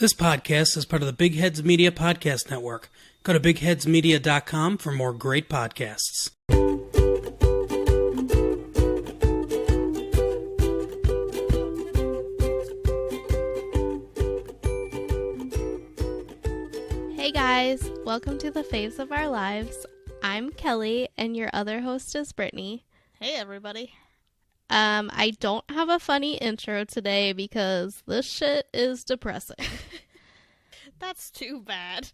This podcast is part of the Big Heads Media Podcast Network. Go to bigheadsmedia.com for more great podcasts. Hey guys, welcome to the Faves of Our Lives. I'm Kelly, and your other host is Brittany. Hey everybody. I don't have a funny intro today because this shit is depressing. That's too bad.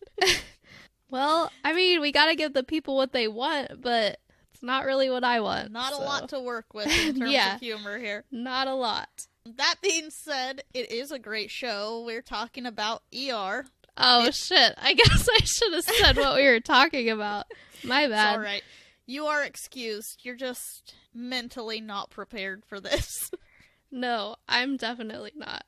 Well, I mean, we gotta give the people what they want, but it's not really what I want. Not a lot to work with in terms of humor here. Not a lot. That being said, it is a great show. We're talking about ER. Oh, shit. I guess I should have said what we were talking about. My bad. It's alright. You are excused. You're just mentally not prepared for this. No, I'm definitely not.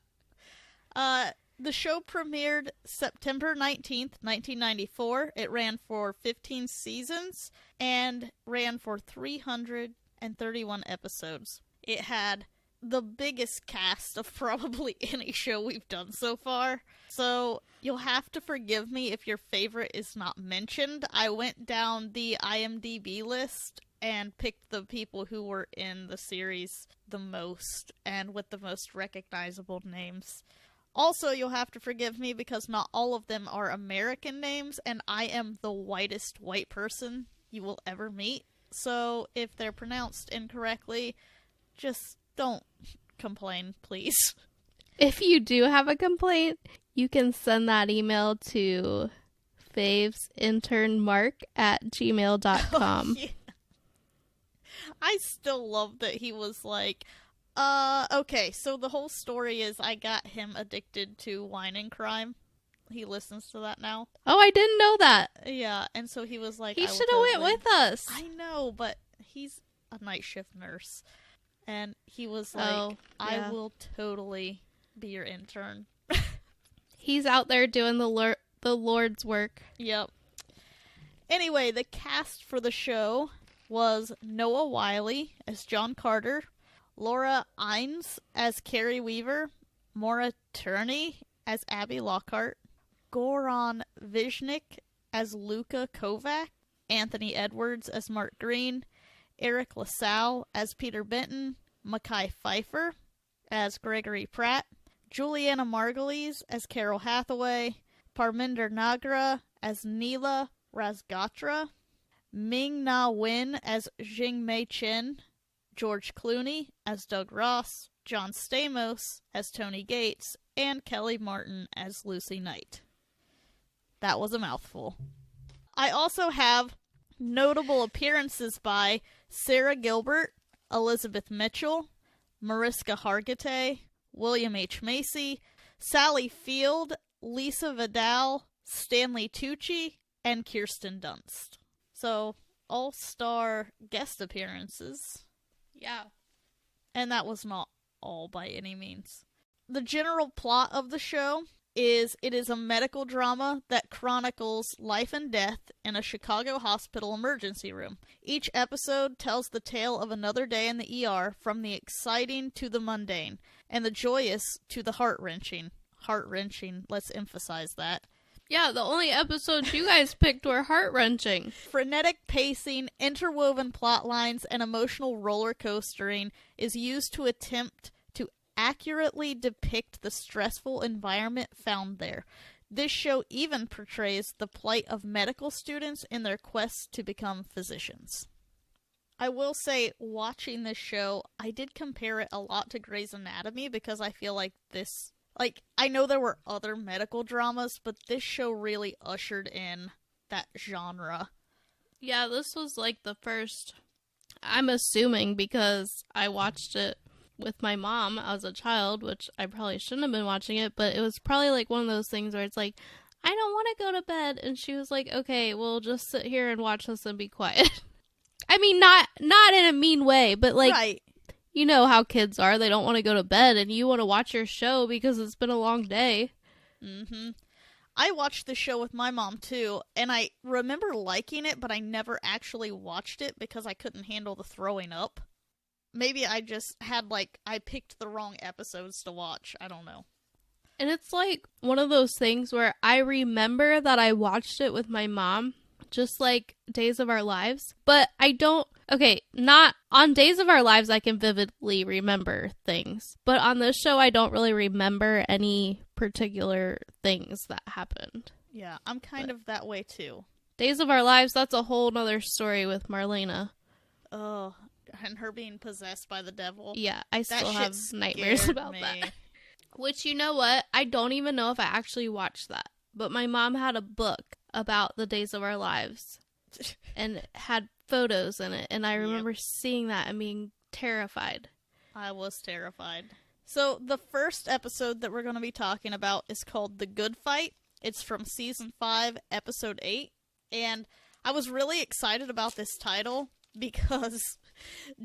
The show premiered September 19th, 1994. It ran for 15 seasons and ran for 331 episodes. It had the biggest cast of probably any show we've done so far. So you'll have to forgive me if your favorite is not mentioned. I went down the IMDb list and picked the people who were in the series the most and with the most recognizable names. Also, you'll have to forgive me because not all of them are American names, and I am the whitest white person you will ever meet. So if they're pronounced incorrectly, just don't complain, please. If you do have a complaint, you can send that email to favesinternmark@gmail.com. Oh, yeah. I still love that he was like, okay, so the whole story is I got him addicted to wine and crime. He listens to that now. Oh, I didn't know that. Yeah, and so he was like, he should have went with us. I know, but he's a night shift nurse. And he was like, I will totally be your intern. He's out there doing the Lord's work. Yep. Anyway, the cast for the show was Noah Wiley as John Carter, Laura Innes as Carrie Weaver, Maura Tierney as Abby Lockhart, Goran Viznik as Luka Kovac, Anthony Edwards as Mark Green, Eric LaSalle as Peter Benton, Mekhi Phifer as Gregory Pratt, Juliana Margulies as Carol Hathaway, Parminder Nagra as Neela Razgatra, Ming-Na Wen as Jing-Mei Chen, George Clooney as Doug Ross, John Stamos as Tony Gates, and Kelly Martin as Lucy Knight. That was a mouthful. I also have notable appearances by Sarah Gilbert, Elizabeth Mitchell, Mariska Hargitay, William H. Macy, Sally Field, Lisa Vidal, Stanley Tucci, and Kirsten Dunst. So, all-star guest appearances. Yeah. And that was not all by any means. The general plot of the show is it is a medical drama that chronicles life and death in a Chicago hospital emergency room. Each episode tells the tale of another day in the ER, from the exciting to the mundane, and the joyous to the heart-wrenching. Heart-wrenching, let's emphasize that. Yeah, the only episodes you guys picked were heart-wrenching. Frenetic pacing, interwoven plot lines, and emotional roller coastering is used to attempt to accurately depict the stressful environment found there. This show even portrays the plight of medical students in their quest to become physicians. I will say, watching this show, I did compare it a lot to Grey's Anatomy because I feel like this... I know there were other medical dramas, but this show really ushered in that genre. Yeah, this was like the first, I'm assuming, because I watched it with my mom as a child, which I probably shouldn't have been watching it, but it was probably like one of those things where it's like, I don't want to go to bed, and she was like, okay, we'll just sit here and watch this and be quiet. I mean, not in a mean way, but like... Right. You know how kids are. They don't want to go to bed, and you want to watch your show because it's been a long day. Mm-hmm. I watched the show with my mom, too, and I remember liking it, but I never actually watched it because I couldn't handle the throwing up. Maybe I just had, I picked the wrong episodes to watch. I don't know. And it's like one of those things where I remember that I watched it with my mom, just like Days of Our Lives, but I don't. Okay, not on Days of Our Lives, I can vividly remember things, but on this show, I don't really remember any particular things that happened. Yeah, I'm kind of that way too. Days of Our Lives, that's a whole nother story with Marlena. Oh, and her being possessed by the devil. Yeah, I That still shit have nightmares scared about me. that. Which, you know what? I don't even know if I actually watched that. But my mom had a book about the Days of Our Lives. And it had photos in it. And I remember seeing that and being terrified. I was terrified. So the first episode that we're going to be talking about is called The Good Fight. It's from Season 5, Episode 8. And I was really excited about this title because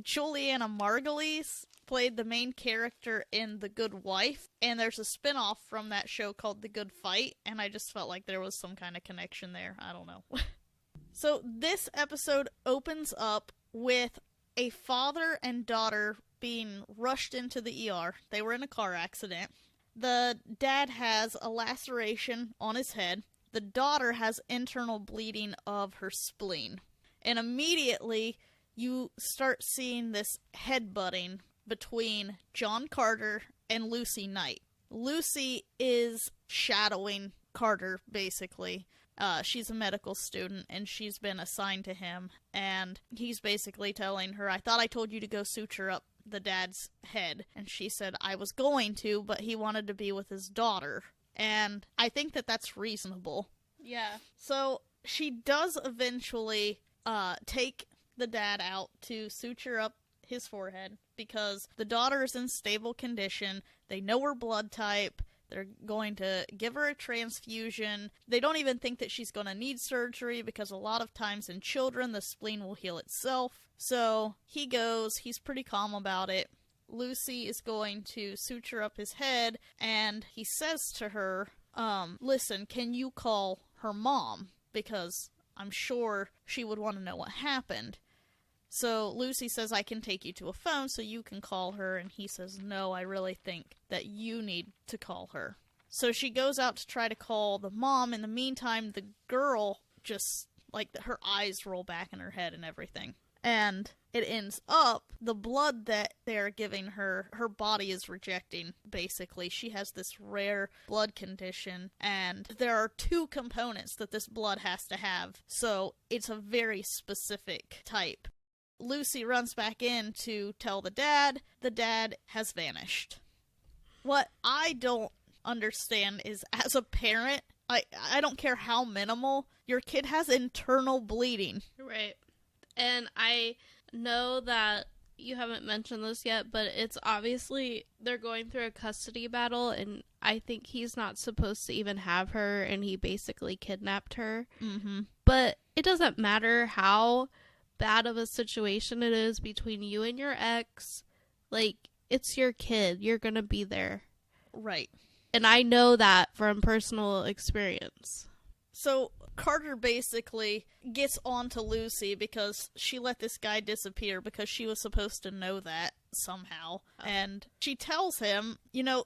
Juliana Margulies played the main character in The Good Wife, and there's a spinoff from that show called The Good Fight, and I just felt like there was some kind of connection there. I don't know. So this episode opens up with a father and daughter being rushed into the ER. They were in a car accident. The dad has a laceration on his head. The daughter has internal bleeding of her spleen. And immediately you start seeing this headbutting between John Carter and Lucy Knight. Lucy is shadowing Carter, basically. She's a medical student, and she's been assigned to him. And he's basically telling her, I thought I told you to go suture up the dad's head. And she said, I was going to, but he wanted to be with his daughter. And I think that that's reasonable. Yeah. So she does eventually take the dad out to suture up his forehead because the daughter is in stable condition. They know her blood type. They're going to give her a transfusion. They don't even think that she's going to need surgery because a lot of times in children, the spleen will heal itself. So he goes. He's pretty calm about it. Lucy is going to suture up his head, and he says to her, listen, can you call her mom? Because I'm sure she would want to know what happened. So Lucy says, I can take you to a phone so you can call her. And he says, no, I really think that you need to call her. So she goes out to try to call the mom. In the meantime, the girl just, like, her eyes roll back in her head and everything. And it ends up, the blood that they're giving her, her body is rejecting, basically. She has this rare blood condition, and there are 2 components that this blood has to have. So it's a very specific type. Lucy runs back in to tell the dad has vanished. What I don't understand is, as a parent, I don't care how minimal, your kid has internal bleeding. Right. And I know that you haven't mentioned this yet, but it's obviously they're going through a custody battle, and I think he's not supposed to even have her, and he basically kidnapped her. Mm-hmm. But it doesn't matter how bad of a situation it is between you and your ex. Like, it's your kid. You're gonna be there. Right. And I know that from personal experience. So Carter basically gets on to Lucy because she let this guy disappear because she was supposed to know that somehow. Oh. And she tells him,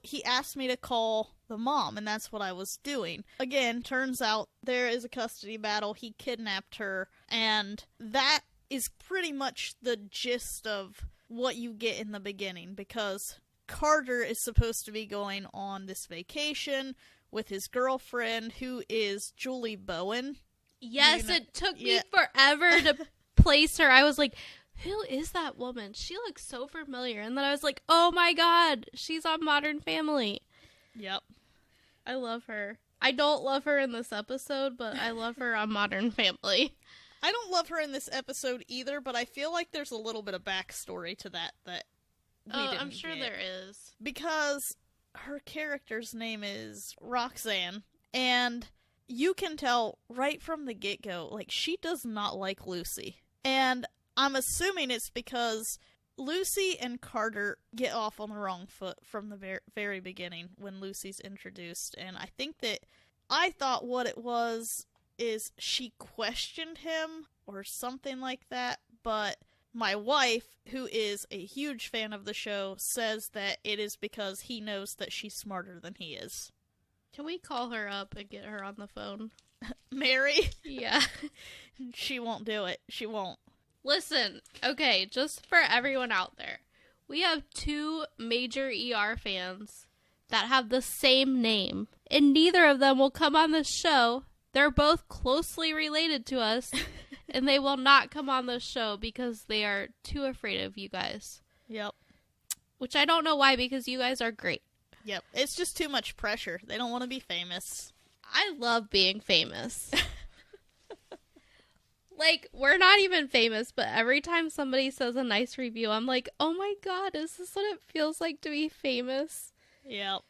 he asked me to call the mom, and that's what I was doing. Again, turns out there is a custody battle. He kidnapped her, and that is pretty much the gist of what you get in the beginning, because Carter is supposed to be going on this vacation with his girlfriend, who is Julie Bowen. Yes, it took me forever to place her. I was like, who is that woman? She looks so familiar. And then I was like, oh my god, she's on Modern Family. Yep. I love her. I don't love her in this episode, but I love her on Modern Family. I don't love her in this episode either, but I feel like there's a little bit of backstory to that we didn't I'm sure get. there is. Because her character's name is Roxanne, and you can tell right from the get-go, like, she does not like Lucy. And I'm assuming it's because Lucy and Carter get off on the wrong foot from the very beginning when Lucy's introduced. And I think that I thought what it was is she questioned him or something like that, but my wife, who is a huge fan of the show, says that it is because he knows that she's smarter than he is. Can we call her up and get her on the phone? Mary? Yeah. She won't do it. She won't. Listen, okay, just for everyone out there, we have 2 major ER fans that have the same name, and neither of them will come on this show. They're both closely related to us, and they will not come on this show because they are too afraid of you guys. Yep. Which I don't know why, because you guys are great. Yep. It's just too much pressure. They don't want to be famous. I love being famous. Like, we're not even famous, but every time somebody says a nice review, I'm like, oh my god, is this what it feels like to be famous? Yep.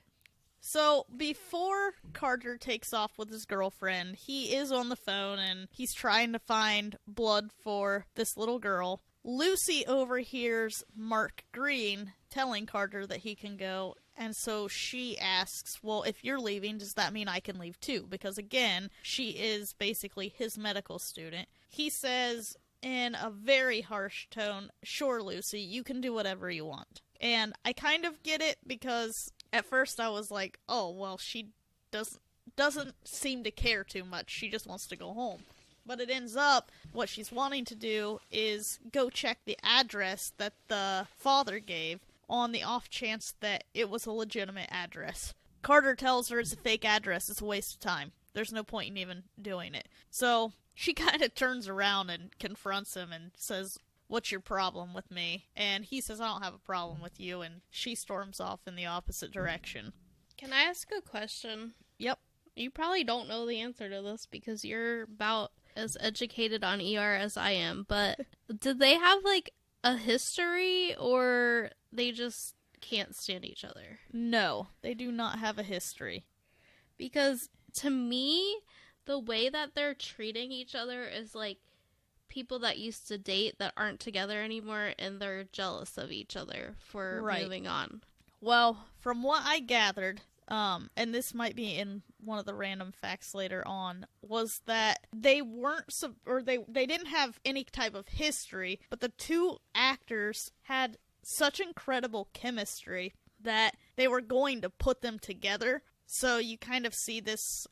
So, before Carter takes off with his girlfriend, he is on the phone and he's trying to find blood for this little girl. Lucy overhears Mark Green telling Carter that he can go, and so she asks, well, if you're leaving, does that mean I can leave too? Because again, she is basically his medical student. He says in a very harsh tone, sure, Lucy, you can do whatever you want. And I kind of get it, because at first I was like, oh, well, she doesn't seem to care too much. She just wants to go home. But it ends up, what she's wanting to do is go check the address that the father gave on the off chance that it was a legitimate address. Carter tells her it's a fake address. It's a waste of time. There's no point in even doing it. So she kind of turns around and confronts him and says, what's your problem with me? And he says, I don't have a problem with you. And she storms off in the opposite direction. Can I ask a question? Yep. You probably don't know the answer to this because you're about as educated on ER as I am, but did they have, like, a history, or they just can't stand each other? No, they do not have a history. Because, to me, the way that they're treating each other is like people that used to date that aren't together anymore, and they're jealous of each other for moving on. Well, from what I gathered, and this might be in one of the random facts later on, was that they weren't, they didn't have any type of history, but the 2 actors had such incredible chemistry that they were going to put them together. So you kind of see this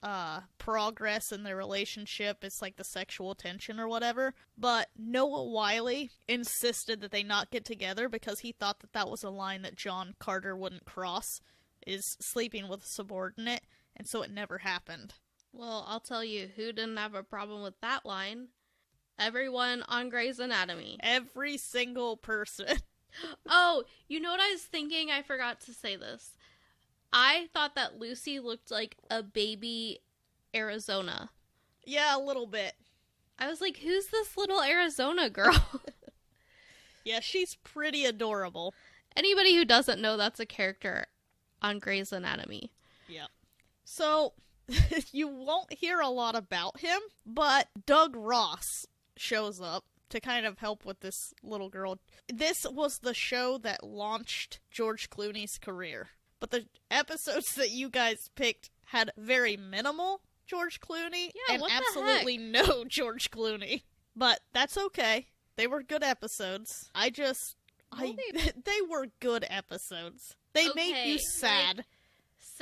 progress in their relationship. It's like the sexual tension or whatever. But Noah Wyle insisted that they not get together because he thought that that was a line that John Carter wouldn't cross, is sleeping with a subordinate, and so it never happened. Well, I'll tell you who didn't have a problem with that line. Everyone on Grey's Anatomy. Every single person. Oh, you know what I was thinking? I forgot to say this. I thought that Lucy looked like a baby Arizona. Yeah, a little bit. I was like, who's this little Arizona girl? Yeah, she's pretty adorable. Anybody who doesn't know, that's a character on Grey's Anatomy. Yep. So, you won't hear a lot about him, but Doug Ross shows up to kind of help with this little girl. This was the show that launched George Clooney's career. But the episodes that you guys picked had very minimal George Clooney and absolutely no George Clooney. But that's okay. They were good episodes. They were good episodes. They made you sad. Like,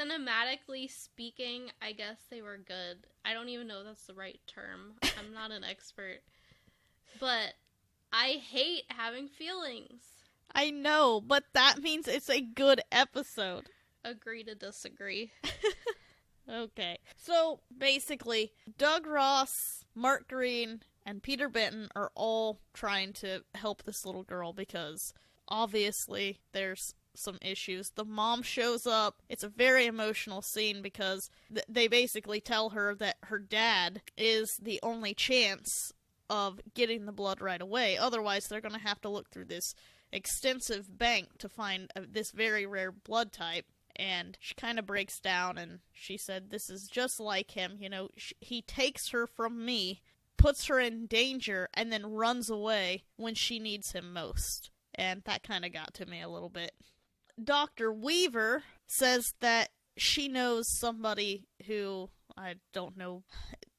cinematically speaking, I guess they were good. I don't even know if that's the right term. I'm not an expert. But I hate having feelings. I know, but that means it's a good episode. Agree to disagree. Okay. So, basically, Doug Ross, Mark Green, and Peter Benton are all trying to help this little girl because, obviously, there's some issues. The mom shows up. It's a very emotional scene because they basically tell her that her dad is the only chance of getting the blood right away. Otherwise, they're going to have to look through this extensive bank to find this very rare blood type. And she kind of breaks down and she said, this is just like him. You know, he takes her from me, puts her in danger, and then runs away when she needs him most. And that kind of got to me a little bit. Dr. Weaver says that she knows somebody who, I don't know,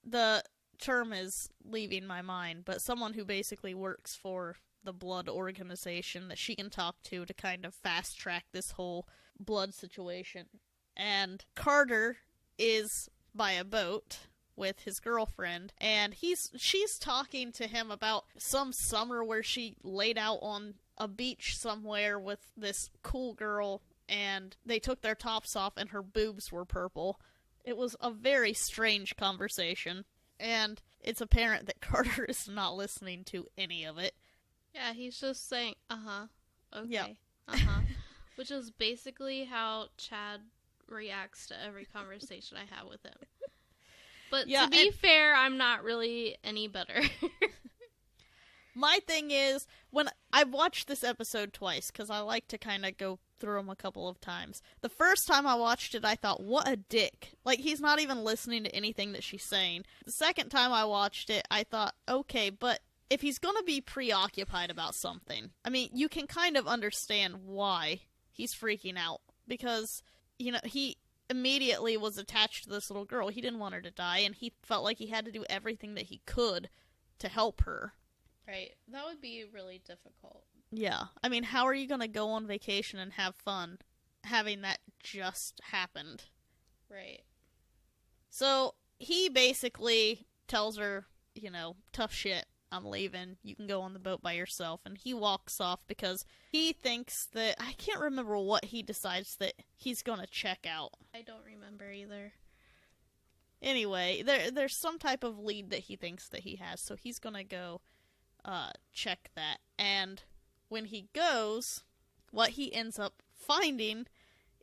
the term is leaving my mind, but someone who basically works for the blood organization that she can talk to kind of fast track this whole blood situation. And Carter is by a boat with his girlfriend, and she's talking to him about some summer where she laid out on a beach somewhere with this cool girl, and they took their tops off and her boobs were purple. It was a very strange conversation, and it's apparent that Carter is not listening to any of it. Yeah, he's just saying, uh-huh, okay, Yep. uh-huh, which is basically how Chad reacts to every conversation I have with him. But Yeah, to be fair, I'm not really any better. My thing is, when I've watched this episode twice, because I like to kind of go through them a couple of times. The first time I watched it, I thought, what a dick. Like, he's not even listening to anything that she's saying. The second time I watched it, I thought, okay, but if he's going to be preoccupied about something, I mean, you can kind of understand why he's freaking out. Because, you know, he immediately was attached to this little girl. He didn't want her to die, and he felt like he had to do everything that he could to help her. Right. That would be really difficult. Yeah. I mean, how are you going to go on vacation and have fun having that just happened? Right. So, he basically tells her, you know, tough shit, I'm leaving, you can go on the boat by yourself, and he walks off because he thinks that, I can't remember what he decides that he's going to check out. I don't remember either. Anyway, there's some type of lead that he thinks that he has, so he's going to go check that. And when he goes, what he ends up finding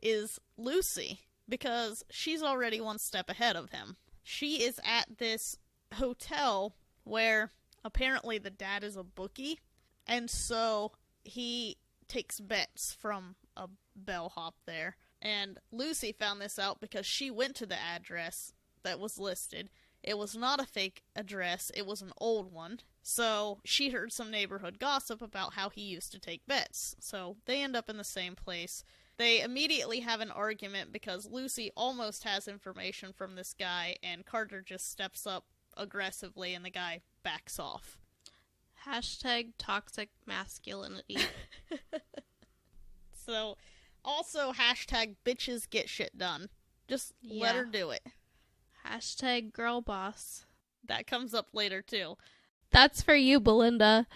is Lucy, because she's already one step ahead of him. She is at this hotel where apparently the dad is a bookie, and so he takes bets from a bellhop there. And Lucy found this out because she went to the address that was listed. It was not a fake address, it was an old one. So she heard some neighborhood gossip about how he used to take bets. So they end up in the same place. They immediately have an argument because Lucy almost has information from this guy, and Carter just steps up aggressively and the guy backs off. Hashtag toxic masculinity. So, also hashtag bitches get shit done. Just let her do it. Hashtag girl boss. That comes up later too. That's for you, Belinda.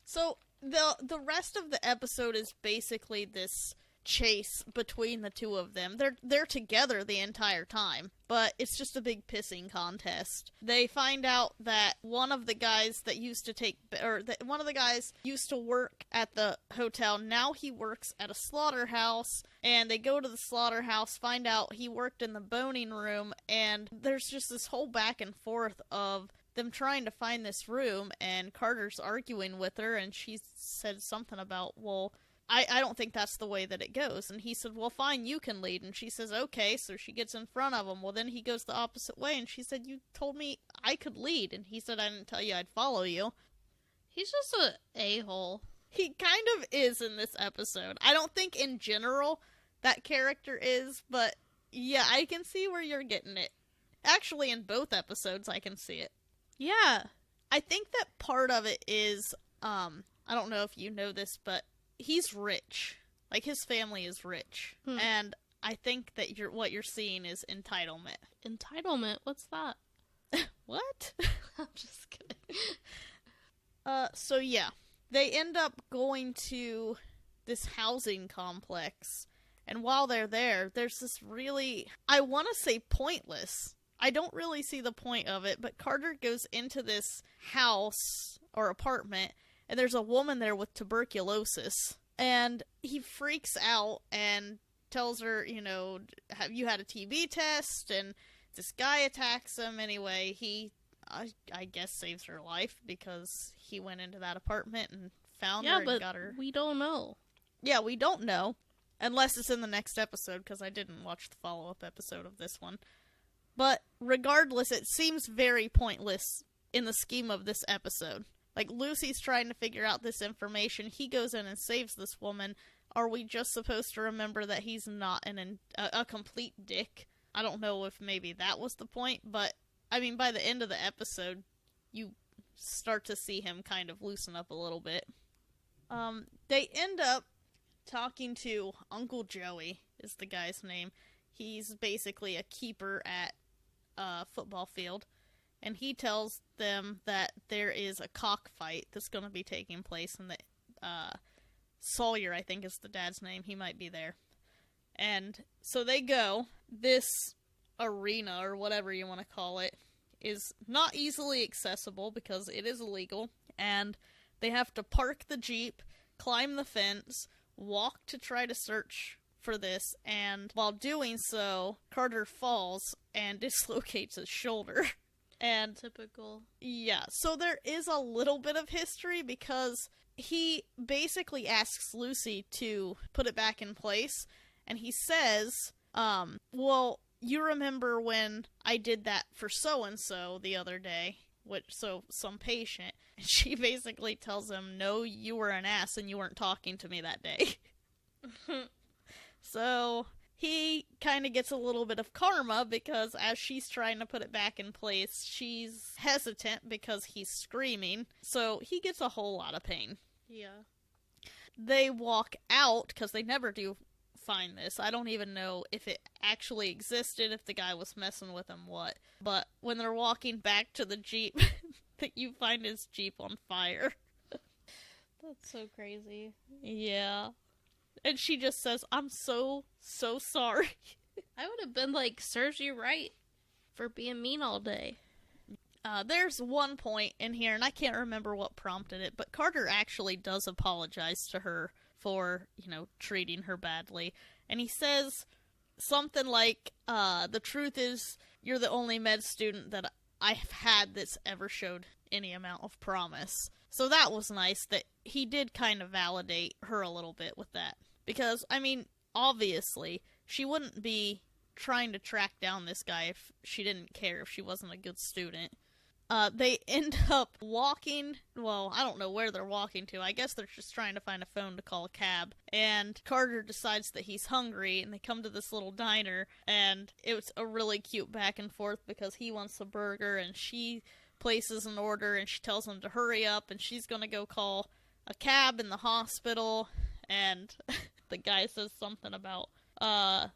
So, the rest of the episode is basically this chase between the two of them. They're together the entire time, but it's just a big pissing contest. They find out that one of the guys that used to work at the hotel. Now he works at a slaughterhouse, and they go to the slaughterhouse, find out he worked in the boning room, and there's just this whole back and forth of them trying to find this room, and Carter's arguing with her, and she said something about, well, I don't think that's the way that it goes. And he said, well, fine, you can lead. And she says, okay. So she gets in front of him. Well, then he goes the opposite way. And she said, you told me I could lead. And he said, I didn't tell you I'd follow you. He's just a a-hole. He kind of is in this episode. I don't think in general that character is. But yeah, I can see where you're getting it. Actually, in both episodes, I can see it. Yeah. I think that part of it is, I don't know if you know this, but he's rich. Like, his family is rich. And I think that what you're seeing is entitlement. Entitlement? What's that? What? I'm just kidding. So yeah. They end up going to this housing complex. And while they're there, there's this really, I want to say pointless. I don't really see the point of it, but Carter goes into this house or apartment, and there's a woman there with tuberculosis. And he freaks out and tells her, you know, have you had a TB test? And this guy attacks him. Anyway, he, I guess, saves her life because he went into that apartment and found her and got her. We don't know. Yeah, we don't know. Unless it's in the next episode, because I didn't watch the follow-up episode of this one. But regardless, it seems very pointless in the scheme of this episode. Like, Lucy's trying to figure out this information. He goes in and saves this woman. Are we just supposed to remember that he's not a complete dick? I don't know if maybe that was the point, but, I mean, by the end of the episode, you start to see him kind of loosen up a little bit. They end up talking to Uncle Joey, is the guy's name. He's basically a keeper at a football field. And he tells them that there is a cockfight that's going to be taking place, and that Sawyer, I think is the dad's name, he might be there. And so they go. This arena, or whatever you want to call it, is not easily accessible because it is illegal, and they have to park the Jeep, climb the fence, walk to try to search for this, and while doing so, Carter falls and dislocates his shoulder. And typical. Yeah, so there is a little bit of history because he basically asks Lucy to put it back in place, and he says, well, you remember when I did that for so-and-so the other day, some patient, and she basically tells him, no, you were an ass and you weren't talking to me that day. So he kind of gets a little bit of karma because as she's trying to put it back in place, she's hesitant because he's screaming. So he gets a whole lot of pain. Yeah. They walk out because they never do find this. I don't even know if it actually existed, if the guy was messing with him, what. But when they're walking back to the Jeep, you find his Jeep on fire. That's so crazy. Yeah. And she just says, I'm so sorry. I would have been like, serves you right for being mean all day. There's one point in here, and I can't remember what prompted it, but Carter actually does apologize to her for, treating her badly. And he says something like, the truth is, you're the only med student that I've had that's ever showed any amount of promise. So that was nice that he did kind of validate her a little bit with that. Because, obviously, she wouldn't be trying to track down this guy if she didn't care, if she wasn't a good student. They end up walking, well, I don't know where they're walking to. I guess they're just trying to find a phone to call a cab. And Carter decides that he's hungry, and they come to this little diner, and it was a really cute back and forth because he wants a burger, and she places an order, and she tells him to hurry up, and she's gonna go call a cab in the hospital, and the guy says something about,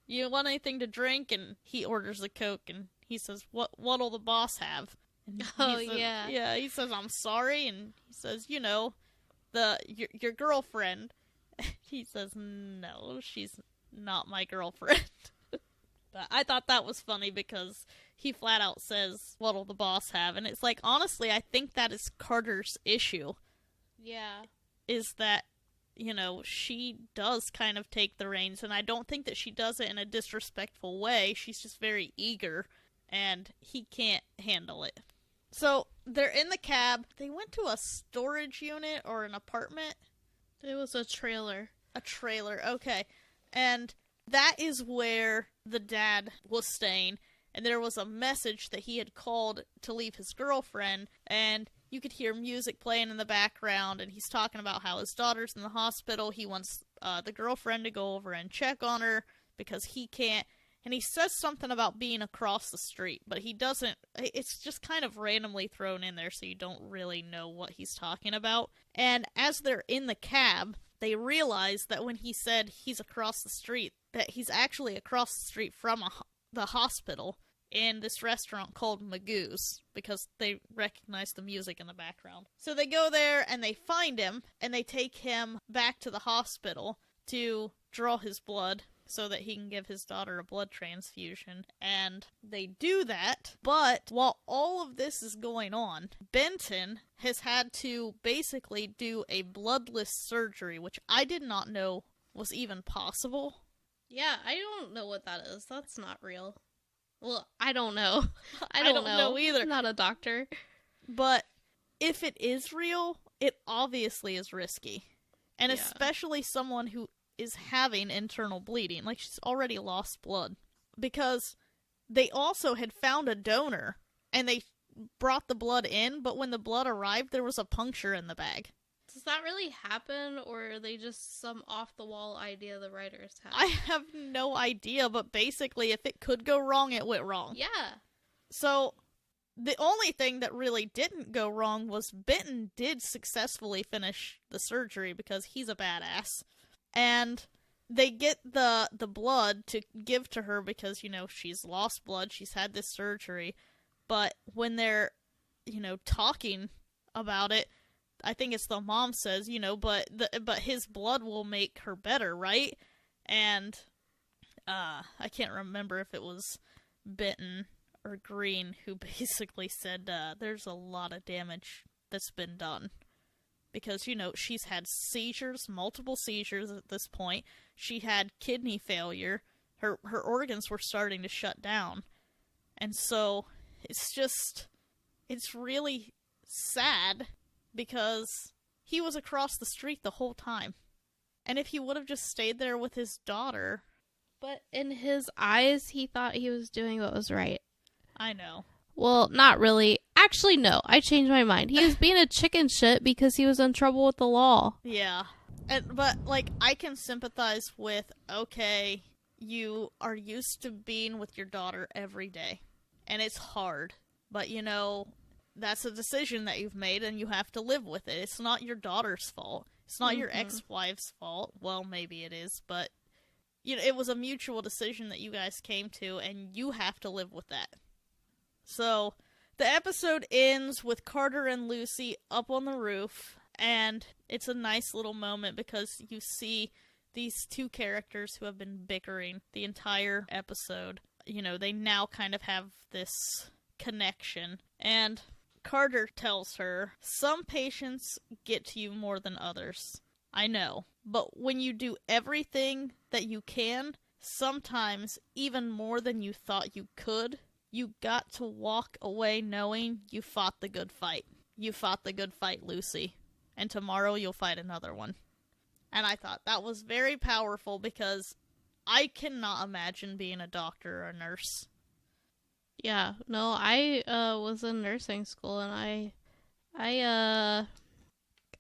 you want anything to drink? And he orders a Coke, and he says, what'll the boss have? And says, yeah. Yeah, he says, I'm sorry, and he says, your girlfriend. He says, no, she's not my girlfriend. But I thought that was funny because he flat out says, what'll the boss have? And it's like, honestly, I think that is Carter's issue. Yeah. Is that, she does kind of take the reins, and I don't think that she does it in a disrespectful way. She's just very eager, and he can't handle it. So, they're in the cab. They went to a storage unit or an apartment. It was a trailer. A trailer, okay. And that is where the dad was staying, and there was a message that he had called to leave his girlfriend, and you could hear music playing in the background, and he's talking about how his daughter's in the hospital. He wants the girlfriend to go over and check on her because he can't. And he says something about being across the street, but he doesn't. It's just kind of randomly thrown in there, so you don't really know what he's talking about. And as they're in the cab, they realize that when he said he's across the street, that he's actually across the street from the hospital in this restaurant called Magoo's, because they recognize the music in the background. So they go there, and they find him, and they take him back to the hospital to draw his blood so that he can give his daughter a blood transfusion. And they do that, but while all of this is going on, Benton has had to basically do a bloodless surgery, which I did not know was even possible. Yeah, I don't know what that is. That's not real. Well, I don't know. I don't know either. I'm not a doctor. But if it is real, it obviously is risky. And Yeah. especially someone who is having internal bleeding. Like, she's already lost blood. Because they also had found a donor, and they brought the blood in, but when the blood arrived, there was a puncture in the bag. Does that really happen, or are they just some off-the-wall idea the writers had? I have no idea, but basically, if it could go wrong, it went wrong. Yeah. So, the only thing that really didn't go wrong was Benton did successfully finish the surgery because he's a badass. And they get the blood to give to her because, she's lost blood, she's had this surgery. But when they're, talking about it, I think it's the mom says, but his blood will make her better, right? And I can't remember if it was Benton or Green who basically said there's a lot of damage that's been done. Because, she's had seizures, multiple seizures at this point. She had kidney failure. Her organs were starting to shut down. And so, it's really sad because he was across the street the whole time. And if he would have just stayed there with his daughter... But in his eyes, he thought he was doing what was right. I know. Well, not really. Actually, no. I changed my mind. He was being a chicken shit because he was in trouble with the law. Yeah. But, I can sympathize with, okay, you are used to being with your daughter every day. And it's hard. But, that's a decision that you've made and you have to live with it. It's not your daughter's fault. It's not your ex-wife's fault. Well, maybe it is, but, it was a mutual decision that you guys came to, and you have to live with that. So, the episode ends with Carter and Lucy up on the roof, and it's a nice little moment because you see these two characters who have been bickering the entire episode. They now kind of have this connection, and Carter tells her, "Some patients get to you more than others. I know. But when you do everything that you can, sometimes even more than you thought you could, you got to walk away knowing you fought the good fight. You fought the good fight, Lucy. And tomorrow you'll fight another one." And I thought that was very powerful because I cannot imagine being a doctor or a nurse. Yeah, no, I was in nursing school, and I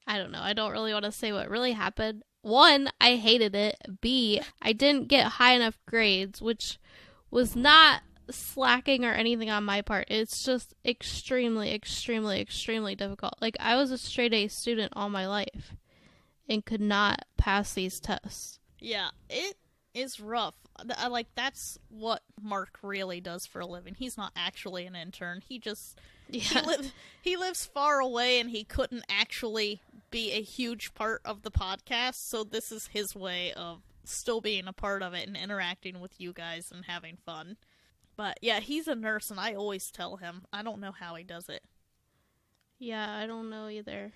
don't know. I don't really want to say what really happened. One, I hated it. B, I didn't get high enough grades, which was not slacking or anything on my part. It's just extremely, extremely, extremely difficult. I was a straight A student all my life and could not pass these tests. Yeah, it is rough. That's what Mark really does for a living. He's not actually an intern. He lives far away, and he couldn't actually be a huge part of the podcast, so this is his way of still being a part of it and interacting with you guys and having fun. But yeah, he's a nurse, and I always tell him, I don't know how he does it. Yeah, I don't know either.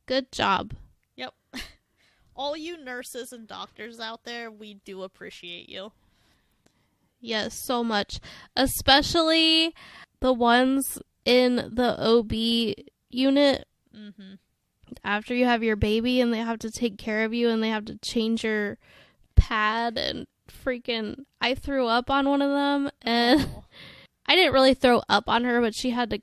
Good job. Yep. All you nurses and doctors out there, we do appreciate you. Yes, so much. Especially the ones in the OB unit. Mm-hmm. After you have your baby and they have to take care of you and they have to change your pad and freaking... I threw up on one of them, and I didn't really throw up on her, but she had to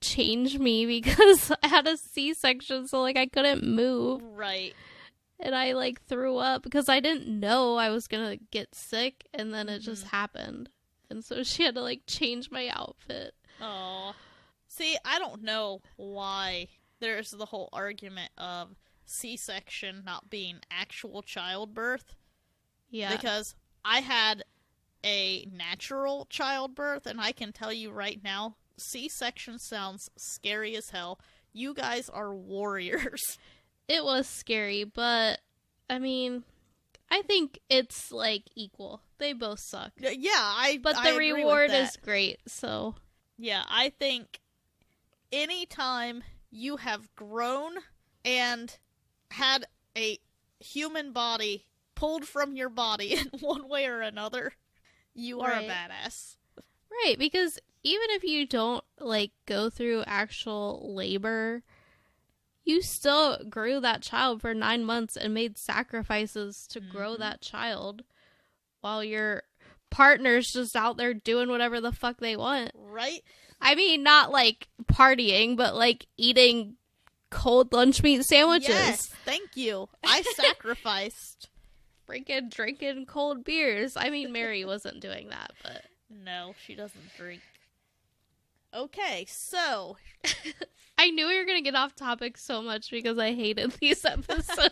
change me because I had a C-section, so I couldn't move. Right. And I threw up because I didn't know I was gonna get sick, and then it just happened. And so she had to change my outfit. Oh. See, I don't know why there's the whole argument of C-section not being actual childbirth. Yeah. Because I had a natural childbirth, and I can tell you right now, C-section sounds scary as hell. You guys are warriors. It was scary, but, I mean, I think it's, equal. They both suck. Yeah, But the reward is great, so... Yeah, I think anytime you have grown and had a human body pulled from your body in one way or another, you are a badass. Right, because even if you don't, go through actual labor, you still grew that child for 9 months and made sacrifices to grow that child while your partner's just out there doing whatever the fuck they want. Right? I mean, not partying, but eating cold lunch meat sandwiches. Yes, thank you. I sacrificed. Freaking drinking cold beers. I mean, Mary wasn't doing that, but... No, she doesn't drink. Okay, so... I knew we were going to get off topic so much because I hated these episodes.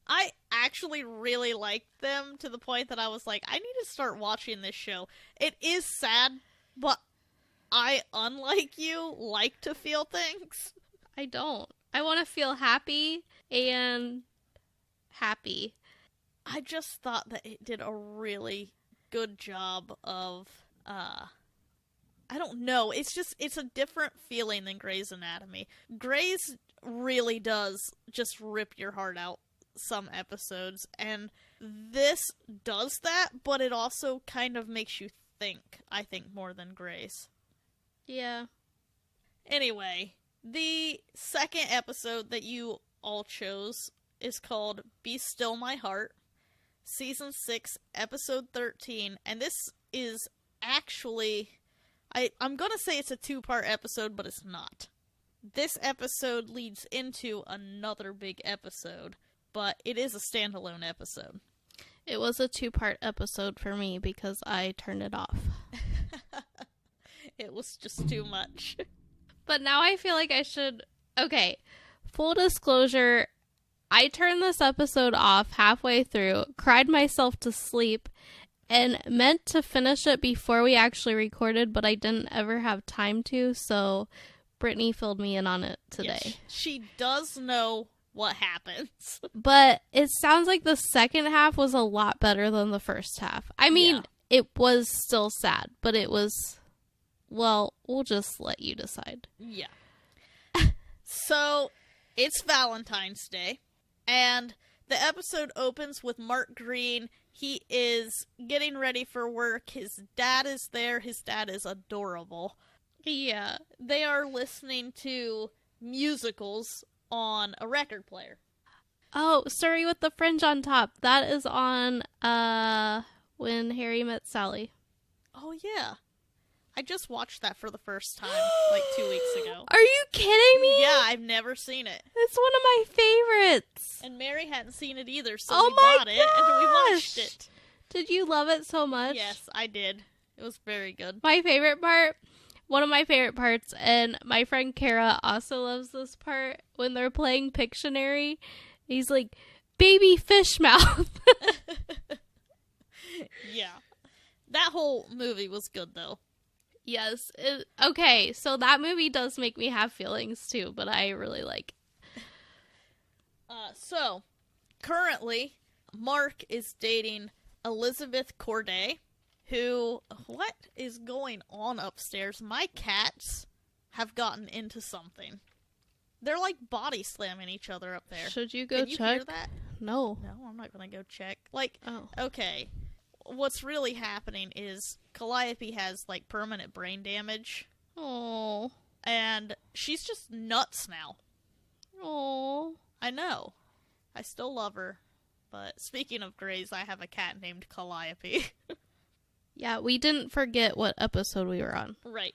I actually really liked them to the point that I was like, I need to start watching this show. It is sad, but I, unlike you, like to feel things. I don't. I want to feel happy and happy. I just thought that it did a really good job of, I don't know. It's a different feeling than Grey's Anatomy. Grey's really does just rip your heart out some episodes, and this does that, but it also kind of makes you think, I think, more than Grey's. Yeah. Anyway, the second episode that you all chose is called Be Still My Heart, Season 6, Episode 13, and this is actually... I'm gonna say it's a two-part episode, but it's not. This episode leads into another big episode, but it is a standalone episode. It was a 2-part episode for me because I turned it off. It was just too much. But now I feel like I should... Okay, full disclosure, I turned this episode off halfway through, cried myself to sleep, and meant to finish it before we actually recorded, but I didn't ever have time to, so Brittany filled me in on it today. Yes, she does know what happens. But it sounds like the second half was a lot better than the first half. I mean, It was still sad, but it was... Well, we'll just let you decide. Yeah. So, it's Valentine's Day, and the episode opens with Mark Green. He is getting ready for work. His dad is there. His dad is adorable. Yeah. They are listening to musicals on a record player. Oh, Sorry with the Fringe on Top. That is on When Harry Met Sally. Oh, yeah. I just watched that for the first time, like 2 weeks ago. Are you kidding me? Yeah, I've never seen it. It's one of my favorites. And Mary hadn't seen it either, so Oh we my bought it and we watched gosh! it. Did you love it so much? Yes, I did. It was very good. My favorite part, one of my favorite parts, and my friend Kara also loves this part, when they're playing Pictionary, he's like, baby fish mouth. Yeah. That whole movie was good, though. Yes. Okay, so that movie does make me have feelings, too, but I really like it. So, currently, Mark is dating Elizabeth Corday, who... What is going on upstairs? My cats have gotten into something. They're, like, body slamming each other up there. Should you go Can you check? hear that? No. No, I'm not gonna go check. Like, Oh. okay. What's really happening is Calliope has, like, permanent brain damage. Oh. And she's just nuts now. Oh. I know. I still love her. But speaking of Greys, I have a cat named Calliope. Yeah, we didn't forget what episode we were on. Right.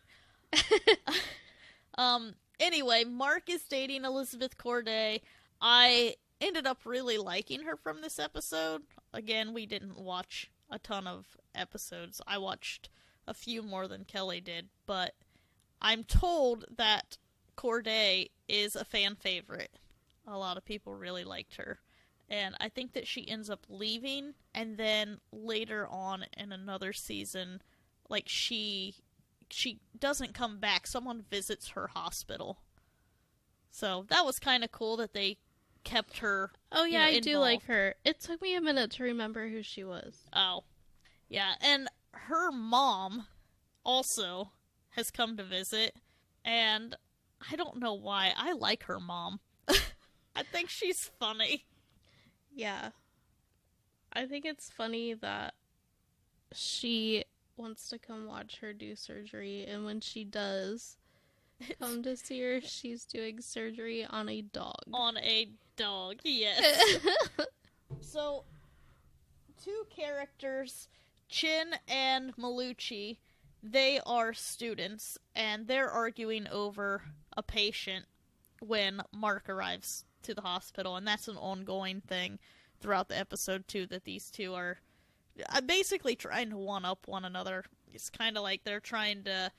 Anyway, Mark is dating Elizabeth Corday. I ended up really liking her from this episode. Again, we didn't watch a ton of episodes. I watched a few more than Kelly did, but I'm told that Corday is a fan favorite. A lot of people really liked her. And I think that she ends up leaving, and then later on in another season, like, she doesn't come back. Someone visits her hospital. So that was kind of cool that they kept her. Oh, yeah, I do involved. like her. It took me a minute to remember who she was. Oh. Yeah, and her mom also has come to visit, and I don't know why. I like her mom. I think she's funny. Yeah. I think it's funny that she wants to come watch her do surgery, and when she does come to see her, she's doing surgery on a dog. On a dog, yes. So, two characters, Chin and Malucci, they are students, and they're arguing over a patient when Mark arrives to the hospital, and that's an ongoing thing throughout the episode, too, that these two are basically trying to one-up one another. It's kind of like they're trying to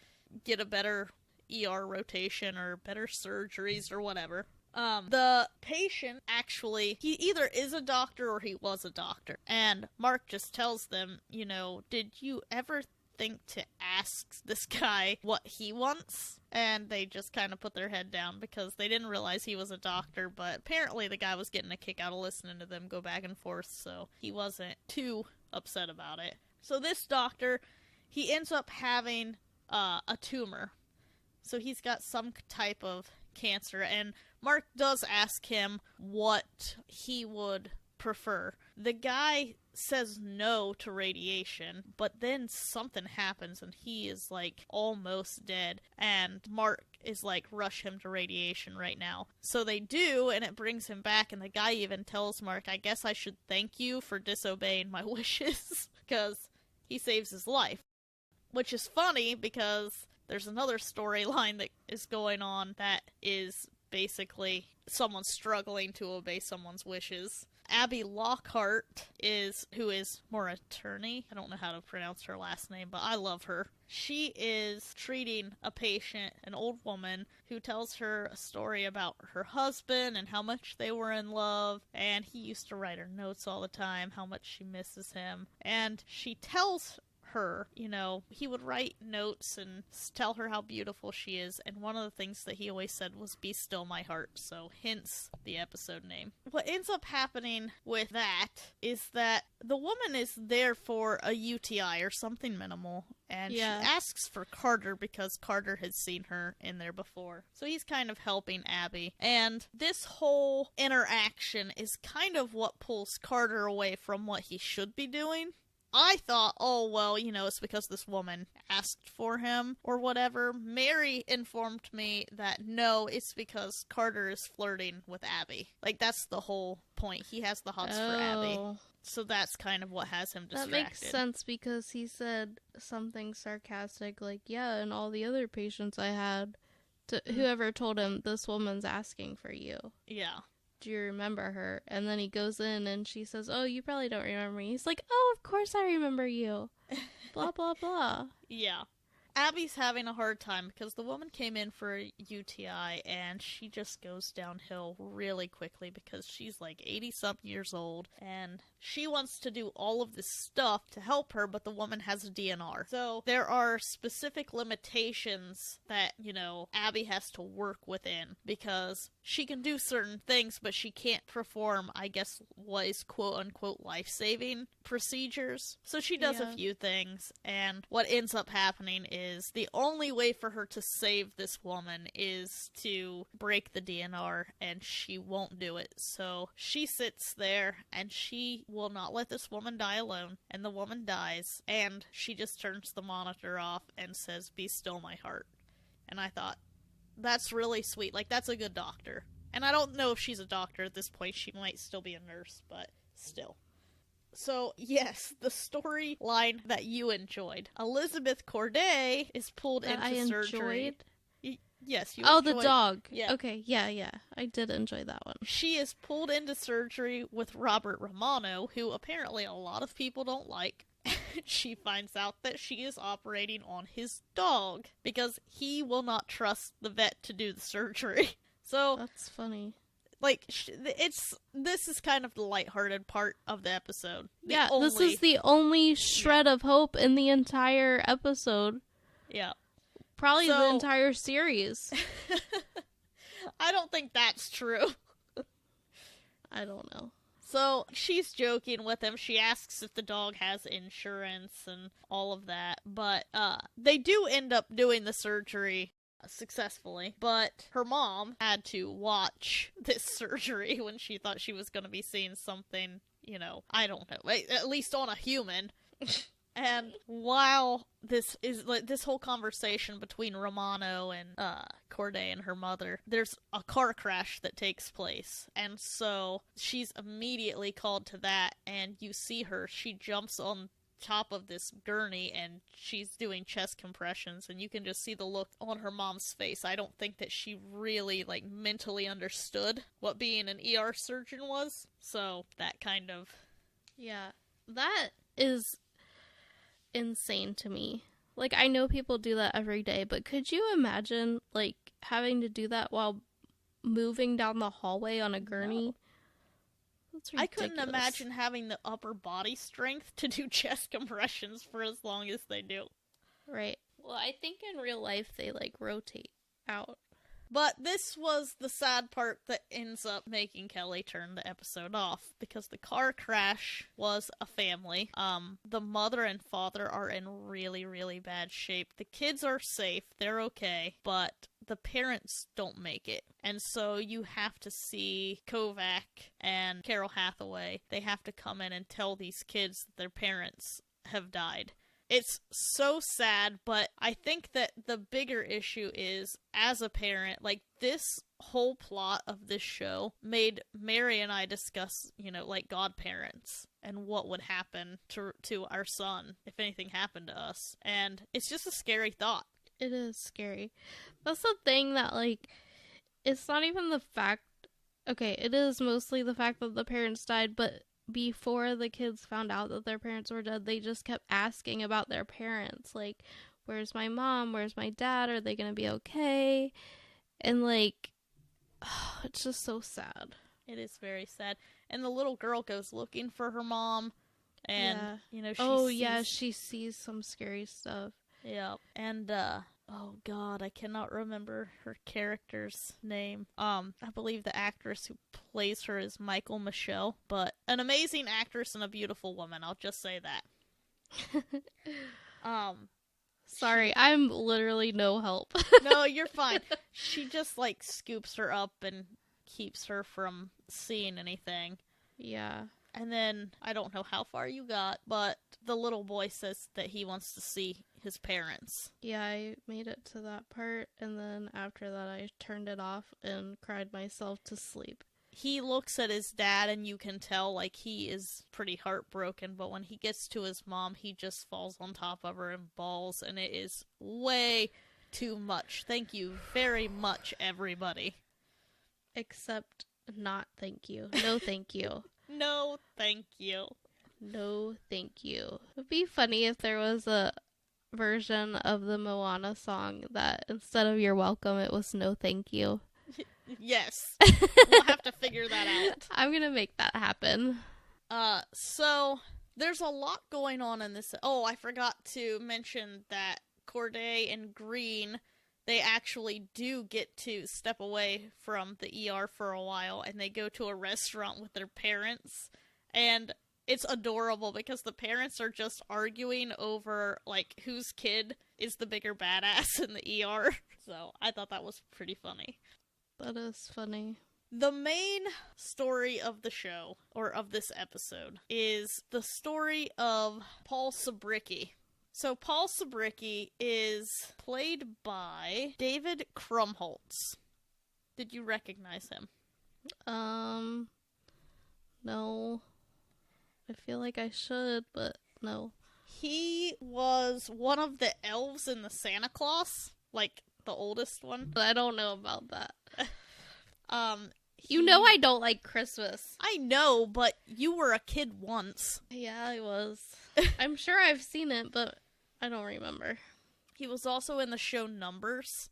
get a better ER rotation or better surgeries or whatever. The patient actually, he either is a doctor or he was a doctor. And Mark just tells them, did you ever think to ask this guy what he wants? And they just kind of put their head down because they didn't realize he was a doctor, but apparently the guy was getting a kick out of listening to them go back and forth, so he wasn't too upset about it. So this doctor, he ends up having a tumor. So he's got some type of cancer, and Mark does ask him what he would prefer. The guy says no to radiation, but then something happens and he is like almost dead, and Mark is like, rush him to radiation right now. So they do, and it brings him back, and the guy even tells Mark, I guess I should thank you for disobeying my wishes, because he saves his life. Which is funny because there's another storyline that is going on that is basically someone struggling to obey someone's wishes. Abby Lockhart who is Maura Tierney. I don't know how to pronounce her last name, but I love her. She is treating a patient, an old woman, who tells her a story about her husband and how much they were in love, and he used to write her notes all the time, how much she misses him. And she tells her, he would write notes and tell her how beautiful she is, and one of the things that he always said was, be still my heart, so hence the episode name. What ends up happening with that is that the woman is there for a UTI or something minimal, and she asks for Carter because Carter had seen her in there before. So he's kind of helping Abby, and this whole interaction is kind of what pulls Carter away from what he should be doing. I thought, oh, well, it's because this woman asked for him or whatever. Mary informed me that no, it's because Carter is flirting with Abby. Like, that's the whole point. He has the hots for Abby. So that's kind of what has him distracted. That makes sense because he said something sarcastic like, yeah, and all the other patients I had, to whoever told him, this woman's asking for you. Yeah. Do you remember her? And then he goes in and she says, oh, you probably don't remember me. He's like, oh, of course I remember you. Blah, blah, blah. Yeah. Abby's having a hard time because the woman came in for a UTI and she just goes downhill really quickly because she's like 80-something years old and she wants to do all of this stuff to help her, but the woman has a DNR. So there are specific limitations that, Abby has to work within because she can do certain things, but she can't perform, I guess, what is quote-unquote life-saving procedures. So she does a few things, and what ends up happening is the only way for her to save this woman is to break the DNR, and she won't do it. So she sits there, and she will not let this woman die alone, and the woman dies, and she just turns the monitor off and says, be still my heart. And I thought, that's really sweet. Like, that's a good doctor. And I don't know if she's a doctor at this point. She might still be a nurse, but still. So, yes, the storyline that you enjoyed. Elizabeth Corday is pulled into surgery. Yes, you enjoyed. Oh, the dog. Yeah. Okay, yeah. I did enjoy that one. She is pulled into surgery with Robert Romano, who apparently a lot of people don't like. She finds out that she is operating on his dog because he will not trust the vet to do the surgery. So that's funny. Like, this is kind of the lighthearted part of the episode. This is the only shred of hope in the entire episode. Yeah. Probably the entire series. I don't think that's true. I don't know. So she's joking with him. She asks if the dog has insurance and all of that. But they do end up doing the surgery successfully. But her mom had to watch this surgery when she thought she was going to be seeing something, I don't know, at least on a human. And while this is like this whole conversation between Romano and Corday and her mother, there's a car crash that takes place, and so she's immediately called to that, and you see her, she jumps on top of this gurney and she's doing chest compressions, and you can just see the look on her mom's face. I don't think that she really mentally understood what being an ER surgeon was, so that kind of... Yeah, that is insane to me. I know people do that every day, but could you imagine having to do that while moving down the hallway on a gurney. No. That's I ridiculous. couldn't imagine having the upper body strength to do chest compressions for as long as they do. Right. Well, I think in real life they, like, rotate out. But this was the sad part that ends up making Kelly turn the episode off, because the car crash was a family. The mother and father are in really, really bad shape. The kids are safe, they're okay, but the parents don't make it. And so you have to see Kovac and Carol Hathaway. They have to come in and tell these kids that their parents have died. It's so sad, but I think that the bigger issue is, as a parent, like, this whole plot of this show made Mary and I discuss, like, godparents and what would happen to our son if anything happened to us. And it's just a scary thought. It is scary. That's the thing that, like, it's not even the fact... Okay, it is mostly the fact that the parents died, but before the kids found out that their parents were dead, they just kept asking about their parents. Like, where's my mom? Where's my dad? Are they gonna be okay? And, like, it's just so sad. It is very sad. And the little girl goes looking for her mom, and, she sees some scary stuff. Yeah. And, oh god, I cannot remember her character's name. I believe the actress who plays her is Michael Michelle, but an amazing actress and a beautiful woman, I'll just say that. Sorry, I'm literally no help. No, you're fine. She just, like, scoops her up and keeps her from seeing anything. Yeah. And then, I don't know how far you got, but the little boy says that he wants to see his parents. Yeah, I made it to that part, and then after that I turned it off and cried myself to sleep. He looks at his dad, and you can tell, like, he is pretty heartbroken, but when he gets to his mom, he just falls on top of her and bawls, and it is way too much. Thank you very much, everybody. Except not thank you. No thank you. No, thank you. No, thank you. It would be funny if there was a version of the Moana song that instead of you're welcome, it was no thank you. Yes. We'll have to figure that out. I'm gonna make that happen. So there's a lot going on in this. Oh, I forgot to mention that Corday and Green, they actually do get to step away from the ER for a while, and they go to a restaurant with their parents, and it's adorable because the parents are just arguing over, like, whose kid is the bigger badass in the ER. So I thought that was pretty funny. That is funny. The main story of the show, or of this episode, is the story of Paul Sabricki. So Paul Sabricki is played by David Krumholtz. Did you recognize him? No. I feel like I should, but no. He was one of the elves in the Santa Claus, like the oldest one. But I don't know about that. You know I don't like Christmas. I know, but you were a kid once. Yeah, I was. I'm sure I've seen it, but I don't remember. He was also in the show Numbers.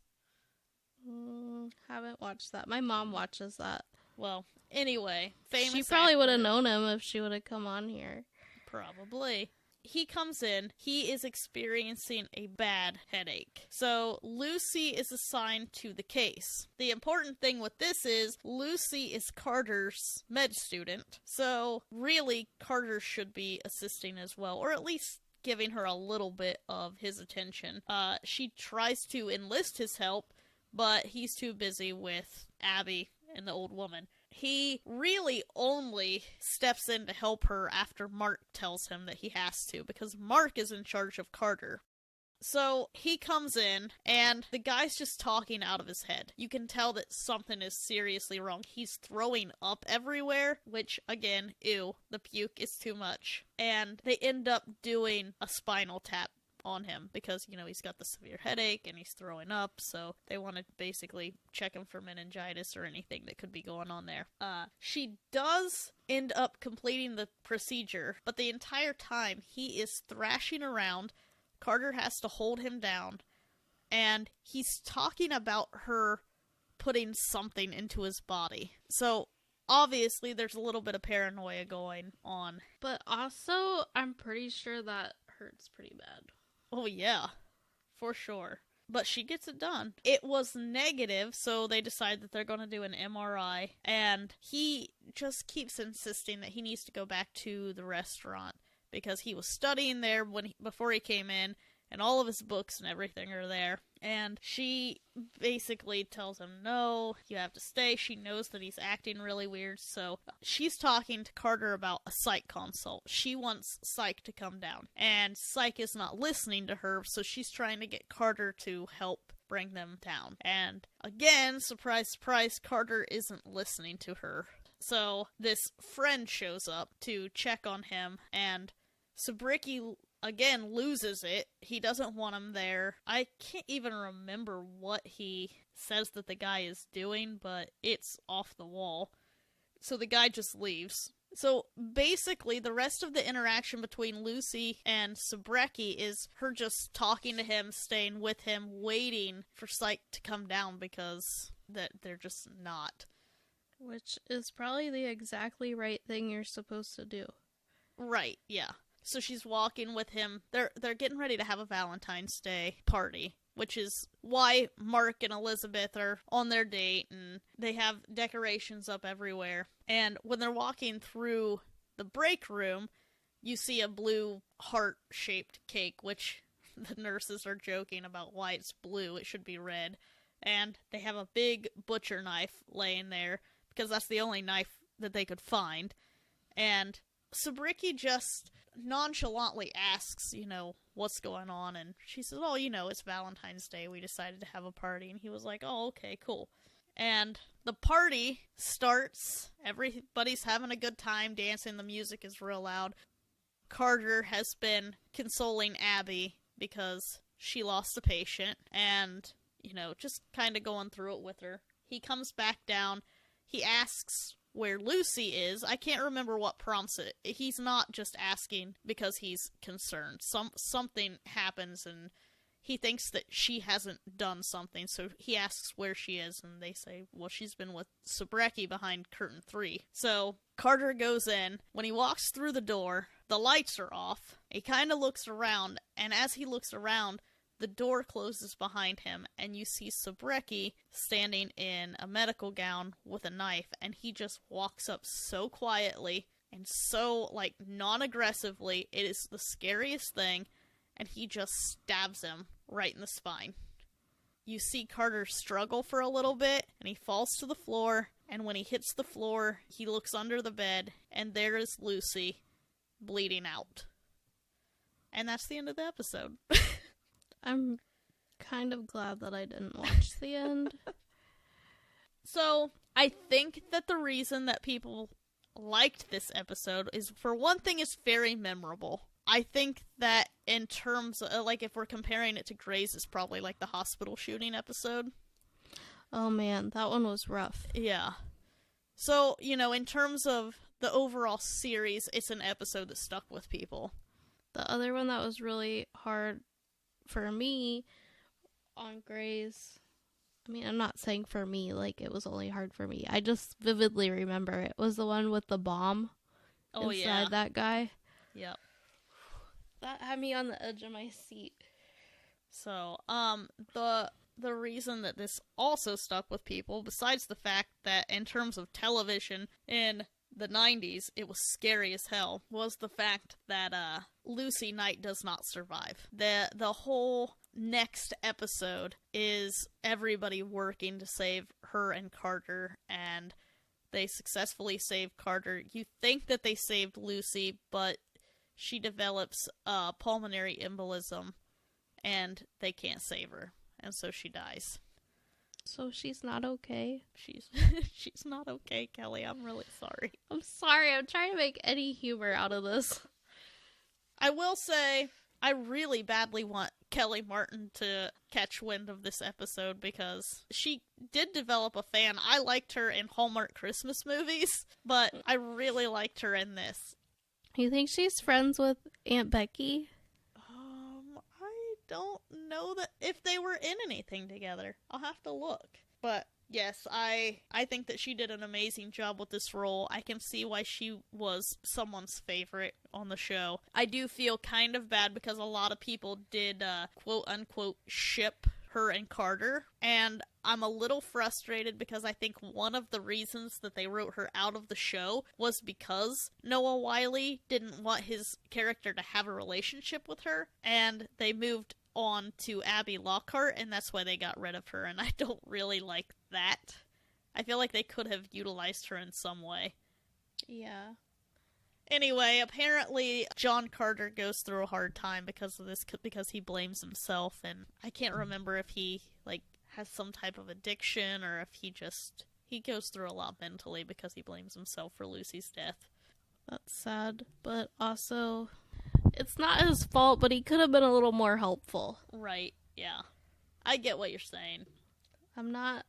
Haven't watched that. My mom watches that. Well, anyway, famous She probably would have actor. known him if she would have come on here. Probably. He comes in, he is experiencing a bad headache. So Lucy is assigned to the case. The important thing with this is Lucy is Carter's med student. So really, Carter should be assisting as well, or at least giving her a little bit of his attention. She tries to enlist his help, but he's too busy with Abby and the old woman. He really only steps in to help her after Mark tells him that he has to, because Mark is in charge of Carter. So he comes in, and the guy's just talking out of his head. You can tell that something is seriously wrong. He's throwing up everywhere, which, again, ew, the puke is too much. And they end up doing a spinal tap on him because, he's got the severe headache and he's throwing up, so they want to basically check him for meningitis or anything that could be going on there. She does end up completing the procedure, but the entire time he is thrashing around. Carter has to hold him down, and he's talking about her putting something into his body. So obviously there's a little bit of paranoia going on. But also, I'm pretty sure that hurts pretty bad. Oh yeah, for sure. But she gets it done. It was negative, so they decide that they're going to do an MRI. And he just keeps insisting that he needs to go back to the restaurant because he was studying there before he came in, and all of his books and everything are there. And she basically tells him, no, you have to stay. She knows that he's acting really weird, so she's talking to Carter about a psych consult. She wants Psych to come down, and Psych is not listening to her, so she's trying to get Carter to help bring them down. And again, surprise, surprise, Carter isn't listening to her. So this friend shows up to check on him, and Sabricki again loses it. He doesn't want him there. I can't even remember what he says that the guy is doing, but it's off the wall. So the guy just leaves. So basically the rest of the interaction between Lucy and Sabricki is her just talking to him, staying with him, waiting for Psych to come down because they're just not. Which is probably the exactly right thing you're supposed to do. Right, yeah. So she's walking with him. They're getting ready to have a Valentine's Day party, which is why Mark and Elizabeth are on their date, and they have decorations up everywhere. And when they're walking through the break room, you see a blue heart-shaped cake, which the nurses are joking about why it's blue. It should be red. And they have a big butcher knife laying there, because that's the only knife that they could find. And Sabricki just nonchalantly asks, what's going on, and she says, oh, it's Valentine's Day, we decided to have a party, and he was like, oh, okay, cool. And the party starts, everybody's having a good time, dancing, the music is real loud. Carter has been consoling Abby because she lost a patient, and, just kind of going through it with her. He comes back down, he asks where Lucy is. I can't remember what prompts it. He's not just asking because he's concerned. Something happens and he thinks that she hasn't done something, so he asks where she is, and they say, well, she's been with Sabricki behind curtain 3. So Carter goes in. When he walks through the door, the lights are off. He kind of looks around, and as he looks around, the door closes behind him, and you see Sabricki standing in a medical gown with a knife, and he just walks up so quietly and so, non-aggressively. It is the scariest thing, and he just stabs him right in the spine. You see Carter struggle for a little bit, and he falls to the floor, and when he hits the floor, he looks under the bed, and there is Lucy, bleeding out. And that's the end of the episode. I'm kind of glad that I didn't watch the end. So, I think that the reason that people liked this episode is, for one thing, it's very memorable. I think that in terms of, if we're comparing it to Grey's, it's probably the hospital shooting episode. Oh man, that one was rough. Yeah. So, in terms of the overall series, it's an episode that stuck with people. The other one that was really hard for me on Grey's, I'm not saying for me, it was only hard for me. I just vividly remember it was the one with the bomb inside that guy. Yep. That had me on the edge of my seat. So, the reason that this also stuck with people, besides the fact that in terms of television in the 90s, it was scary as hell, was the fact that Lucy Knight does not survive. The whole next episode is everybody working to save her and Carter, and they successfully save Carter. You think that they saved Lucy, but she develops pulmonary embolism, and they can't save her, and so she dies. So she's not okay? She's not okay, Kelly. I'm really sorry. I'm sorry. I'm trying to make any humor out of this. I will say, I really badly want Kelly Martin to catch wind of this episode because she did develop a fan. I liked her in Hallmark Christmas movies, but I really liked her in this. You think she's friends with Aunt Becky? I don't know that if they were in anything together. I'll have to look. But Yes, I think that she did an amazing job with this role. I can see why she was someone's favorite on the show. I do feel kind of bad because a lot of people did quote-unquote ship her and Carter, and I'm a little frustrated because I think one of the reasons that they wrote her out of the show was because Noah Wyle didn't want his character to have a relationship with her, and they moved on to Abby Lockhart, and that's why they got rid of her, and I don't really like that. I feel like they could have utilized her in some way. Yeah. Anyway, apparently John Carter goes through a hard time because of this, because he blames himself, and I can't remember if he, has some type of addiction, or if he goes through a lot mentally because he blames himself for Lucy's death. That's sad, but also, it's not his fault, but he could have been a little more helpful. Right, yeah. I get what you're saying. I'm not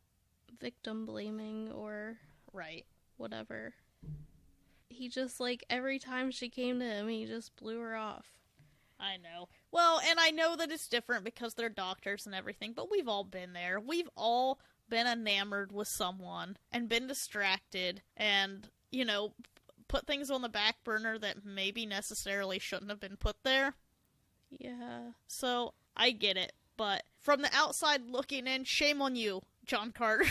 victim blaming or right, whatever. He just, every time she came to him, he just blew her off. I know. Well, and I know that it's different because they're doctors and everything, but we've all been there. We've all been enamored with someone and been distracted and, put things on the back burner that maybe necessarily shouldn't have been put there. Yeah. So, I get it, but from the outside looking in, shame on you, John Carter.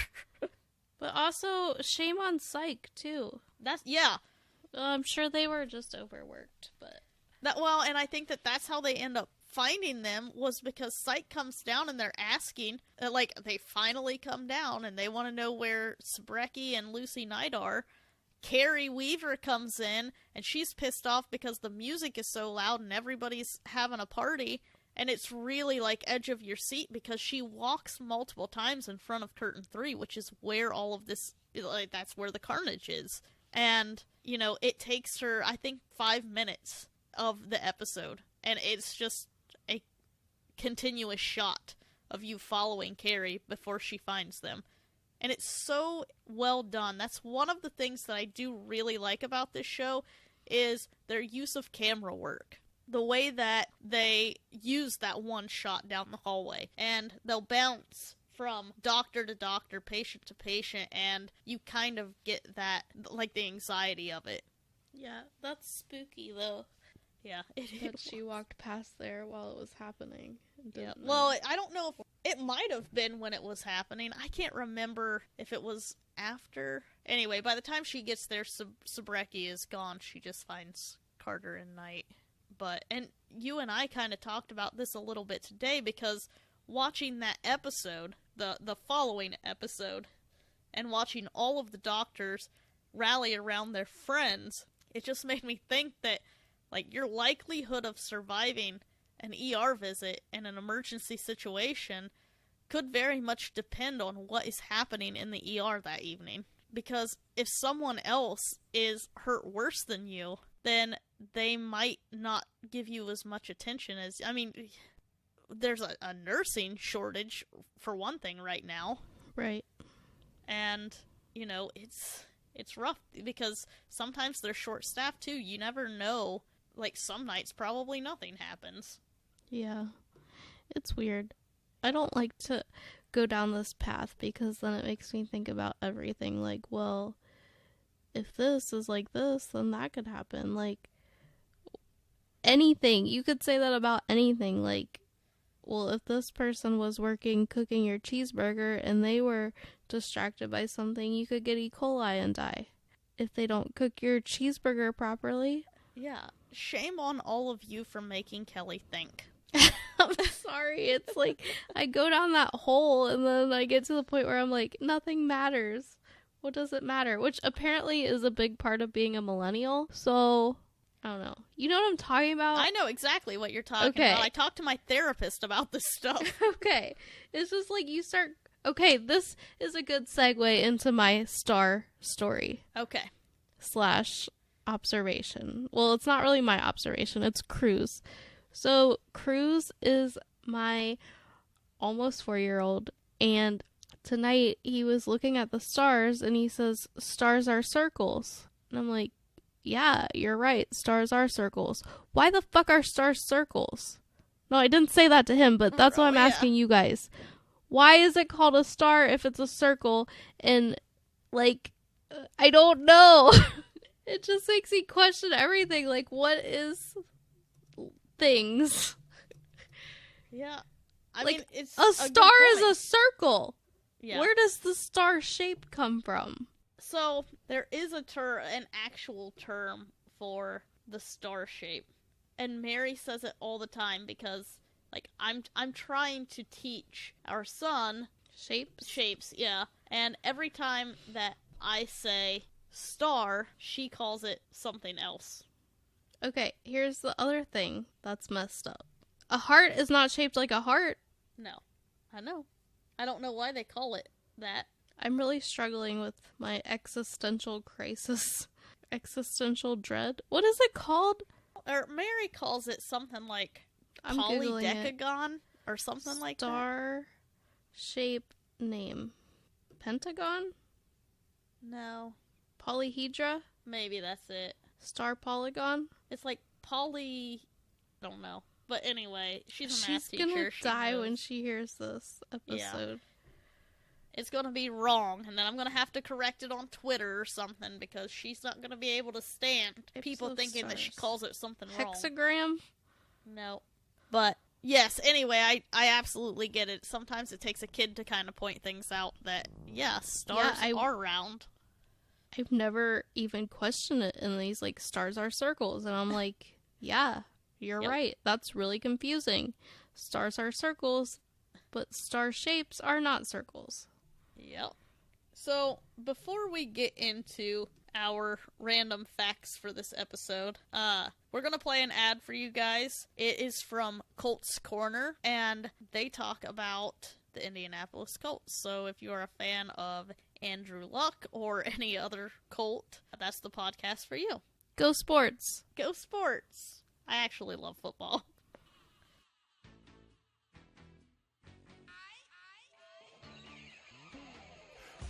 But also, shame on Psych, too. Yeah. I'm sure they were just overworked, but... And I think that's how they end up finding them, was because Psych comes down and they're asking, they finally come down and they want to know where Sabrecki and Lucy Knight are. Carrie Weaver comes in and she's pissed off because the music is so loud and everybody's having a party, and it's really edge of your seat because she walks multiple times in front of curtain 3, which is where all of this, that's where the carnage is. And, it takes her, I think, 5 minutes of the episode, and it's just a continuous shot of you following Carrie before she finds them. And it's so well done. That's one of the things that I do really like about this show, is their use of camera work. The way that they use that one shot down the hallway, and they'll bounce from doctor to doctor, patient to patient, and you kind of get that, the anxiety of it. Yeah, that's spooky, though. Yeah, that she walked past there while it was happening. Yeah. Well, I don't know if it might have been when it was happening. I can't remember if it was after. Anyway, by the time she gets there, Sabrecki is gone. She just finds Carter and Knight. And you and I kind of talked about this a little bit today, because watching that episode, the following episode, and watching all of the doctors rally around their friends, it just made me think that your likelihood of surviving an ER visit in an emergency situation could very much depend on what is happening in the ER that evening. Because if someone else is hurt worse than you, then they might not give you as much attention as... there's a nursing shortage, for one thing, right now. Right. And, it's rough, because sometimes they're short-staffed, too. You never know. Some nights, probably nothing happens. Yeah. It's weird. I don't like to go down this path, because then it makes me think about everything. Well, if this is like this, then that could happen. Anything. You could say that about anything. Well, if this person was cooking your cheeseburger and they were distracted by something, you could get E. coli and die. If they don't cook your cheeseburger properly. Yeah. Shame on all of you for making Kelly think. I'm sorry. It's I go down that hole and then I get to the point where I'm nothing matters. What does it matter? Which apparently is a big part of being a millennial. So, I don't know. You know what I'm talking about? I know exactly what you're talking about. I talked to my therapist about this stuff. Okay. It's just you start... Okay, this is a good segue into my star story. Okay. / observation. Well, it's not really my observation. It's Cruz. So, Cruz is my almost 4-year-old, and tonight he was looking at the stars, and he says, stars are circles. And I'm like, yeah, you're right. Stars are circles. Why the fuck are stars circles? No, I didn't say that to him, but that's what I'm asking you guys. Why is it called a star if it's a circle? And, like, I don't know. It just makes me question everything. Like, what is things? Yeah. I Like, mean, it's a star is a circle. Yeah. Where does the star shape come from? So, there is an actual term for the star shape. And Mary says it all the time because, like, I'm trying to teach our son shapes, yeah. And every time that I say star, she calls it something else. Okay, here's the other thing that's messed up. A heart is not shaped like a heart. No. I know. I don't know why they call it that. I'm really struggling with my existential crisis. Existential dread? What is it called? Or Mary calls it something like I'm Googling it. polydecagon or something like that. Star shape name. Pentagon? No. Polyhedra? Maybe that's it. Star polygon? It's like I don't know. But anyway, she's a math teacher. She's gonna die when she hears this episode. Yeah. It's gonna be wrong, and then I'm gonna have to correct it on Twitter or something because she's not gonna be able to stand people thinking that she calls it something wrong. Hexagram? No. But yes, anyway, I absolutely get it. Sometimes it takes a kid to kind of point things out that, yeah, stars are round. I've never even questioned it in these, like, stars are circles. And I'm like, yeah, you're right. That's really confusing. Stars are circles, but star shapes are not circles. Yep. So, before we get into our random facts for this episode, we're gonna play an ad for you guys. It is from Colts Corner, and they talk about the Indianapolis Colts. So if you are a fan of Andrew Luck or any other Colt, that's the podcast for you. Go sports. Go sports. I actually love football.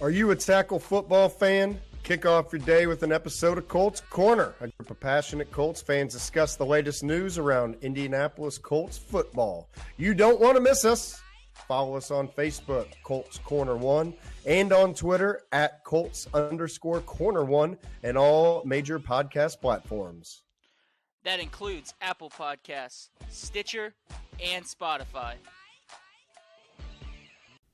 Are you a tackle football fan? Kick off your day with an episode of Colts Corner. A group of passionate Colts fans discuss the latest news around Indianapolis Colts football. You don't want to miss us. Follow us on Facebook, Colts Corner 1, and on Twitter at Colts_Corner 1 and all major podcast platforms. That includes Apple Podcasts, Stitcher, and Spotify.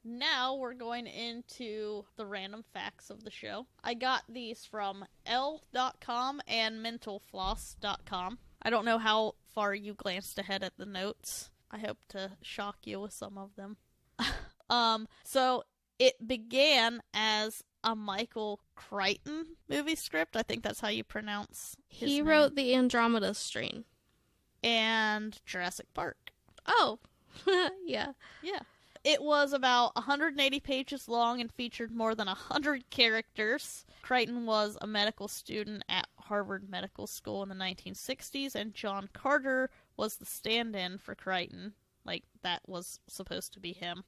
Now we're going into the random facts of the show. I got these from L.com and mentalfloss.com. I don't know how far you glanced ahead at the notes. I hope to shock you with some of them. So it began as a Michael Crichton movie script. I think that's how you pronounce his name. He wrote the Andromeda Strain. And Jurassic Park. Oh, yeah. Yeah. It was about 180 pages long and featured more than 100 characters. Crichton was a medical student at Harvard Medical School in the 1960s, and John Carter was the stand-in for Crichton. Like, that was supposed to be him.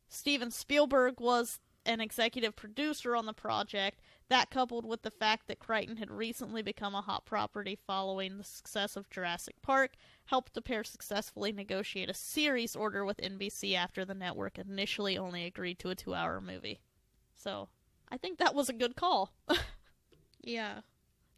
Steven Spielberg was an executive producer on the project. That, coupled with the fact that Crichton had recently become a hot property following the success of Jurassic Park, helped the pair successfully negotiate a series order with NBC after the network initially only agreed to a 2-hour movie. So, I think that was a good call. Yeah.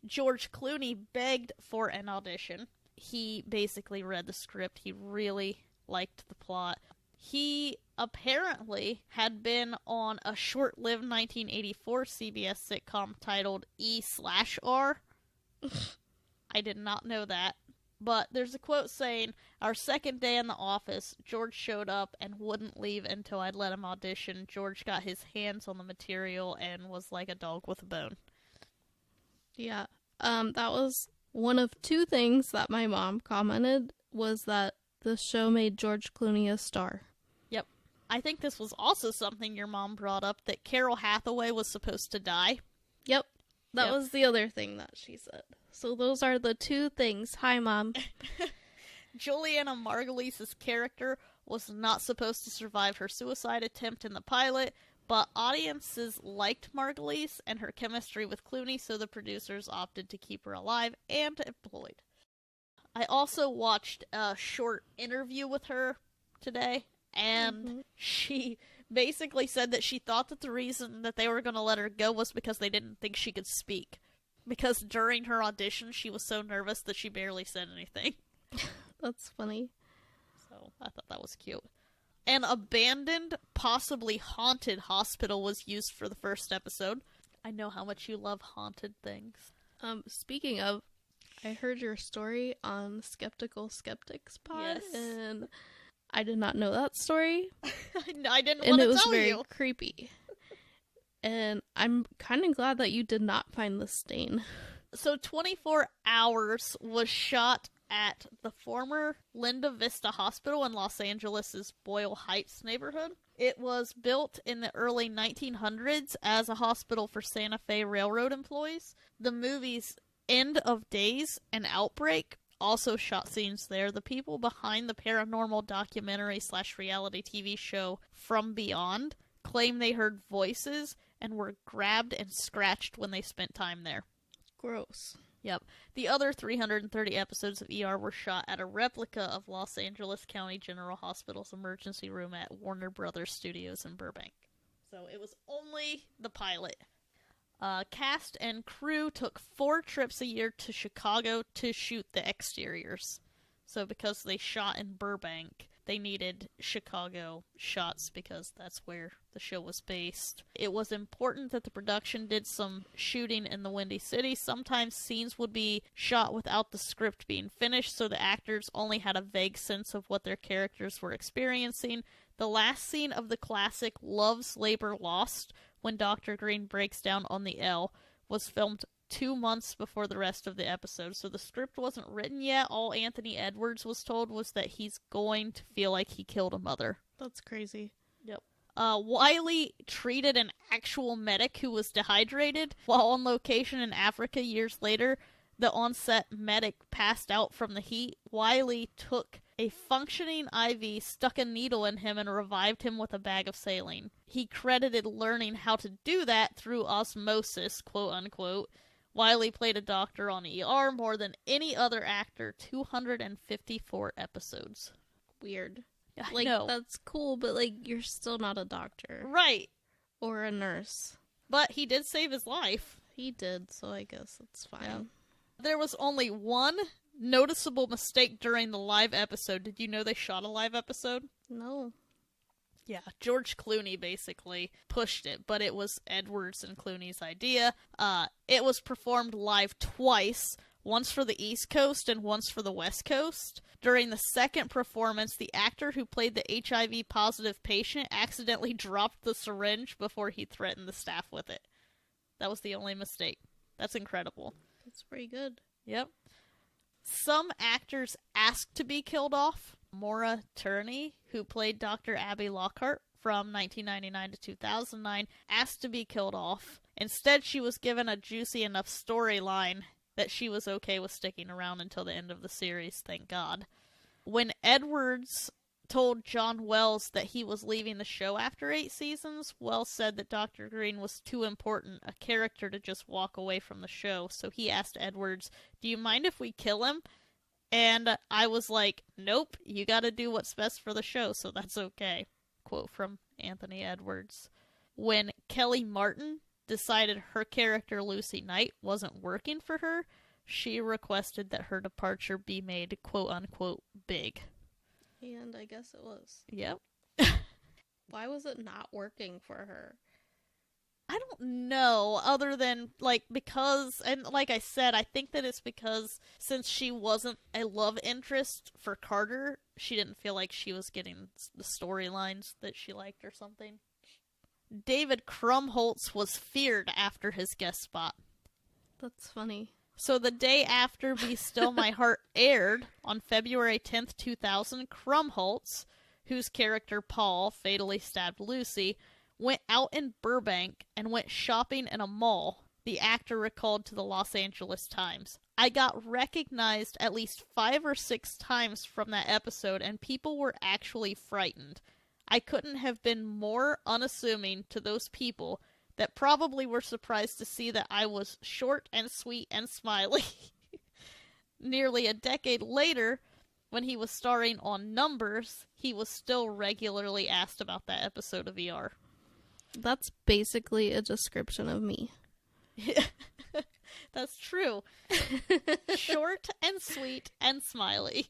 George Clooney begged for an audition. He basically read the script. He really liked the plot. He apparently had been on a short-lived 1984 CBS sitcom titled E/R. I did not know that. But there's a quote saying, "Our second day in the office, George showed up and wouldn't leave until I'd let him audition. George got his hands on the material and was like a dog with a bone." Yeah. That was one of two things that my mom commented, was that the show made George Clooney a star. Yep. I think this was also something your mom brought up, that Carol Hathaway was supposed to die. Yep. That was the other thing that she said. So those are the two things. Hi, Mom. Juliana Margulies' character was not supposed to survive her suicide attempt in the pilot, but audiences liked Margulies and her chemistry with Clooney, so the producers opted to keep her alive and employed. I also watched a short interview with her today, and she basically said that she thought that the reason that they were going to let her go was because they didn't think she could speak. Because during her audition, she was so nervous that she barely said anything. That's funny. So I thought that was cute. An abandoned, possibly haunted hospital was used for the first episode. I know how much you love haunted things. Speaking of, I heard your story on Skeptical Skeptics Pod, Yes. and I did not know that story, I didn't and want it to was tell very you. creepy. And I'm kind of glad that you did not find the stain. So 24 Hours was shot at the former Linda Vista Hospital in Los Angeles' Boyle Heights neighborhood. It was built in the early 1900s as a hospital for Santa Fe Railroad employees. The movies End of Days and Outbreak also shot scenes there. The people behind the paranormal documentary / reality TV show From Beyond claim they heard voices and were grabbed and scratched when they spent time there. Gross. Yep. The other 330 episodes of ER were shot at a replica of Los Angeles County General Hospital's emergency room at Warner Brothers Studios in Burbank. So it was only the pilot. Cast and crew took 4 trips a year to Chicago to shoot the exteriors. So because they shot in Burbank, they needed Chicago shots because that's where the show was based. It was important that the production did some shooting in the Windy City. Sometimes scenes would be shot without the script being finished, so the actors only had a vague sense of what their characters were experiencing. The last scene of the classic Love's Labor Lost, when Dr. Green breaks down on the L, was filmed 2 months before the rest of the episode, so the script wasn't written yet. All Anthony Edwards was told was that he's going to feel like he killed a mother. That's crazy. Yep. Wiley treated an actual medic who was dehydrated. While on location in Africa years later, the on-set medic passed out from the heat. Wiley took a functioning IV, stuck a needle in him, and revived him with a bag of saline. He credited learning how to do that through osmosis, quote-unquote. Wiley played a doctor on ER more than any other actor, 254 episodes. Weird. I Like, know. that's cool, but, like, you're still not a doctor. Right. Or a nurse. But he did save his life. He did, so I guess it's fine. Yeah. There was only one noticeable mistake during the live episode. Did you know they shot a live episode? No. Yeah, George Clooney basically pushed it, but it was Edwards and Clooney's idea. It was performed live twice, once for the East Coast and once for the West Coast. During the second performance, the actor who played the HIV-positive patient accidentally dropped the syringe before he threatened the staff with it. That was the only mistake. That's incredible. That's pretty good. Yep. Some actors asked to be killed off. Maura Tierney, who played Dr. Abby Lockhart from 1999 to 2009, asked to be killed off. Instead, she was given a juicy enough storyline that she was okay with sticking around until the end of the series, thank God. When Edwards told John Wells that he was leaving the show after 8 seasons, Wells said that Dr. Green was too important a character to just walk away from the show, so he asked Edwards, "Do you mind if we kill him?" And I was like, "Nope, you gotta do what's best for the show, so that's okay." Quote from Anthony Edwards. When Kelly Martin decided her character Lucy Knight wasn't working for her, she requested that her departure be made quote-unquote big. And I guess it was. Yep. Why was it not working for her? I don't know, other than, because, and like I said, I think that it's because since she wasn't a love interest for Carter, she didn't feel like she was getting the storylines that she liked or something. David Krumholtz was feared after his guest spot. That's funny. So the day after Be Still My Heart aired, on February 10th, 2000, Krumholtz, whose character Paul fatally stabbed Lucy, went out in Burbank and went shopping in a mall, the actor recalled to the Los Angeles Times. "I got recognized at least 5 or 6 times from that episode, and people were actually frightened. I couldn't have been more unassuming to those people that probably were surprised to see that I was short and sweet and smiley." Nearly a decade later, when he was starring on Numbers, he was still regularly asked about that episode of ER. That's basically a description of me. That's true. Short and sweet and smiley.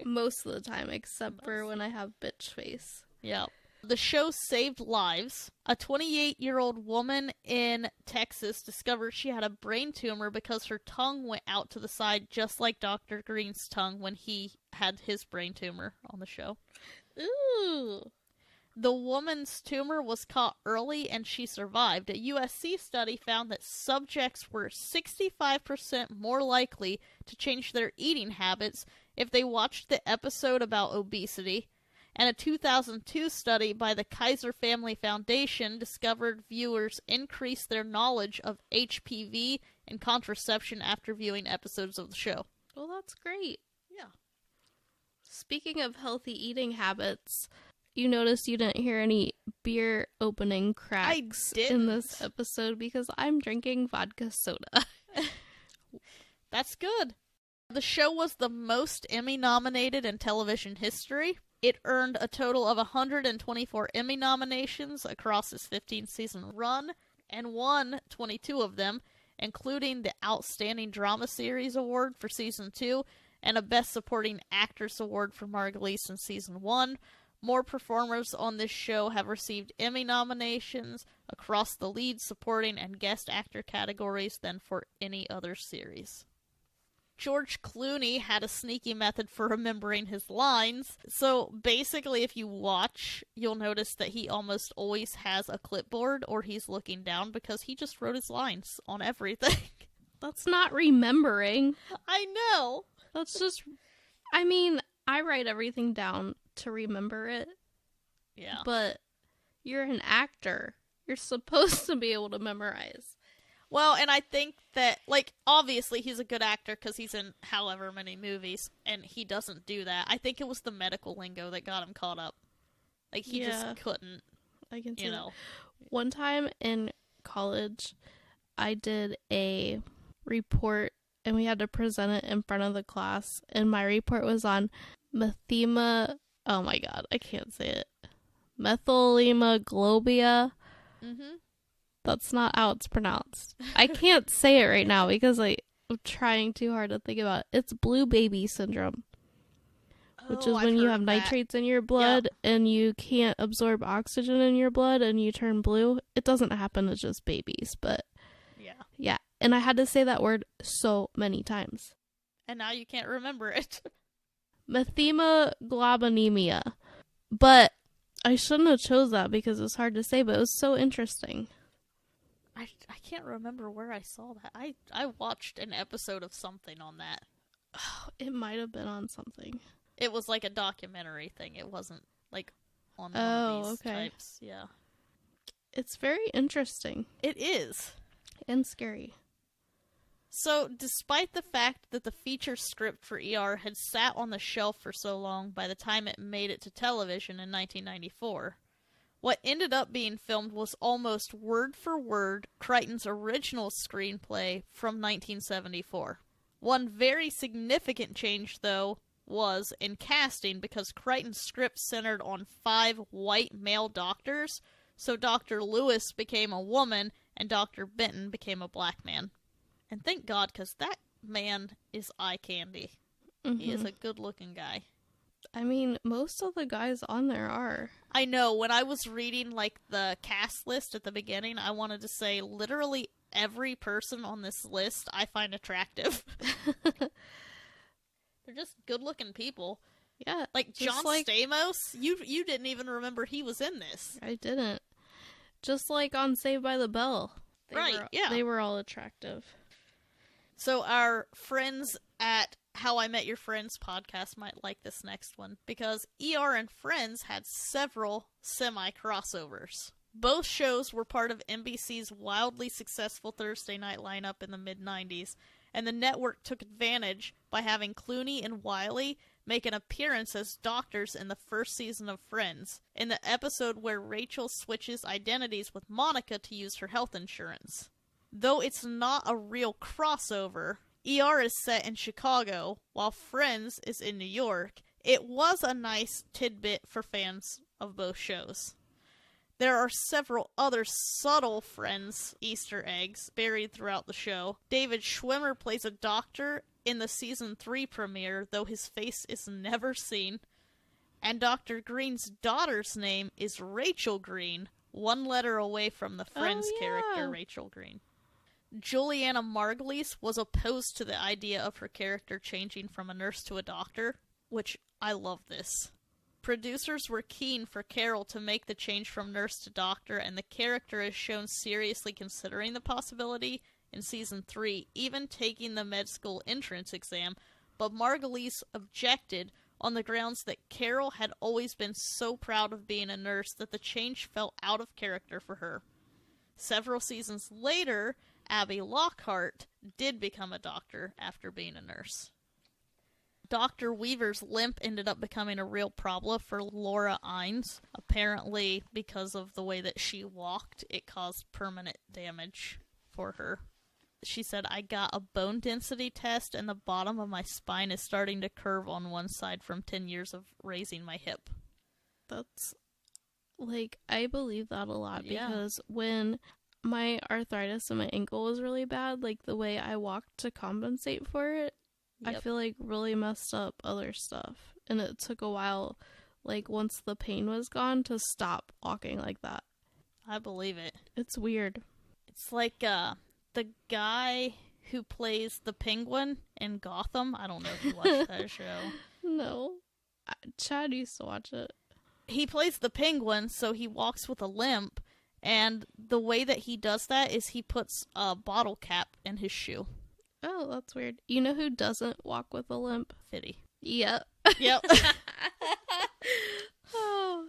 Most of the time, except for when I have bitch face. Yeah. The show saved lives. A 28-year-old woman in Texas discovered she had a brain tumor because her tongue went out to the side, just like Dr. Green's tongue when he had his brain tumor on the show. Ooh. The woman's tumor was caught early and she survived. A USC study found that subjects were 65% more likely to change their eating habits if they watched the episode about obesity. And a 2002 study by the Kaiser Family Foundation discovered viewers increased their knowledge of HPV and contraception after viewing episodes of the show. Well, that's great. Yeah. Speaking of healthy eating habits, you noticed you didn't hear any beer opening cracks in this episode because I'm drinking vodka soda. That's good. The show was the most Emmy nominated in television history. It earned a total of 124 Emmy nominations across its 15-season run and won 22 of them, including the Outstanding Drama Series Award for Season 2 and a Best Supporting Actress Award for Margulies in Season 1. More performers on this show have received Emmy nominations across the lead, supporting, and guest actor categories than for any other series. George Clooney had a sneaky method for remembering his lines. So basically, if you watch, you'll notice that he almost always has a clipboard or he's looking down because he just wrote his lines on everything. That's not remembering. I know. That's just... I mean, I write everything down to remember it. Yeah. But you're an actor. You're supposed to be able to memorize. Well, and I think that, like, obviously he's a good actor because he's in however many movies, and he doesn't do that. I think it was the medical lingo that got him caught up. Like, he just couldn't, I can see you know. One time in college, I did a report, and we had to present it in front of the class, and my report was on oh my god, I can't say it. Methylhemoglobia. Mm-hmm. That's not how it's pronounced. I can't say it right now because I'm trying too hard to think about it. It's blue baby syndrome, which is when you have nitrates in your blood and you can't absorb oxygen in your blood and you turn blue. It doesn't happen to just babies, but yeah. And I had to say that word so many times. And now you can't remember it. Methemoglobinemia. But I shouldn't have chose that because it's hard to say, but it was so interesting. I can't remember where I saw that. I watched an episode of something on that. Oh, it might have been on something. It was like a documentary thing. It wasn't like on one of these types. Yeah. It's very interesting. It is. And scary. So, despite the fact that the feature script for ER had sat on the shelf for so long by the time it made it to television in 1994, what ended up being filmed was almost word for word Crichton's original screenplay from 1974. One very significant change, though, was in casting because Crichton's script centered on 5 white male doctors, so Dr. Lewis became a woman and Dr. Benton became a black man. And thank God, because that man is eye candy. Mm-hmm. He is a good-looking guy. I mean, most of the guys on there are. I know. When I was reading, like, the cast list at the beginning, I wanted to say literally every person on this list I find attractive. They're just good-looking people. Yeah. Like, John Stamos, you didn't even remember he was in this. I didn't. Just like on Saved by the Bell. They were all attractive. So our friends at How I Met Your Friends podcast might like this next one, because ER and Friends had several semi-crossovers. Both shows were part of NBC's wildly successful Thursday night lineup in the mid-90s, and the network took advantage by having Clooney and Wiley make an appearance as doctors in the first season of Friends, in the episode where Rachel switches identities with Monica to use her health insurance. Though it's not a real crossover, ER is set in Chicago, while Friends is in New York. It was a nice tidbit for fans of both shows. There are several other subtle Friends Easter eggs buried throughout the show. David Schwimmer plays a doctor in the season 3 premiere, though his face is never seen. And Dr. Green's daughter's name is Rachel Green, one letter away from the Friends character Rachel Green. Juliana Margulies was opposed to the idea of her character changing from a nurse to a doctor, which I love this. Producers were keen for Carol to make the change from nurse to doctor, and the character is shown seriously considering the possibility in season 3, even taking the med school entrance exam, but Margulies objected on the grounds that Carol had always been so proud of being a nurse that the change fell out of character for her. Several seasons later, Abby Lockhart did become a doctor after being a nurse. Dr. Weaver's limp ended up becoming a real problem for Laura Innes. Apparently, because of the way that she walked, it caused permanent damage for her. She said, "I got a bone density test and the bottom of my spine is starting to curve on one side from 10 years of raising my hip." That's, I believe that a lot because when my arthritis in my ankle was really bad, the way I walked to compensate for it, I feel really messed up other stuff. And it took a while, once the pain was gone, to stop walking like that. I believe it. It's weird. It's the guy who plays the Penguin in Gotham. I don't know if you watched that show. No. Chad used to watch it. He plays the Penguin, so he walks with a limp, and the way that he does that is he puts a bottle cap in his shoe. Oh, that's weird. You know who doesn't walk with a limp? Fitty. Yep. Yep. Oh.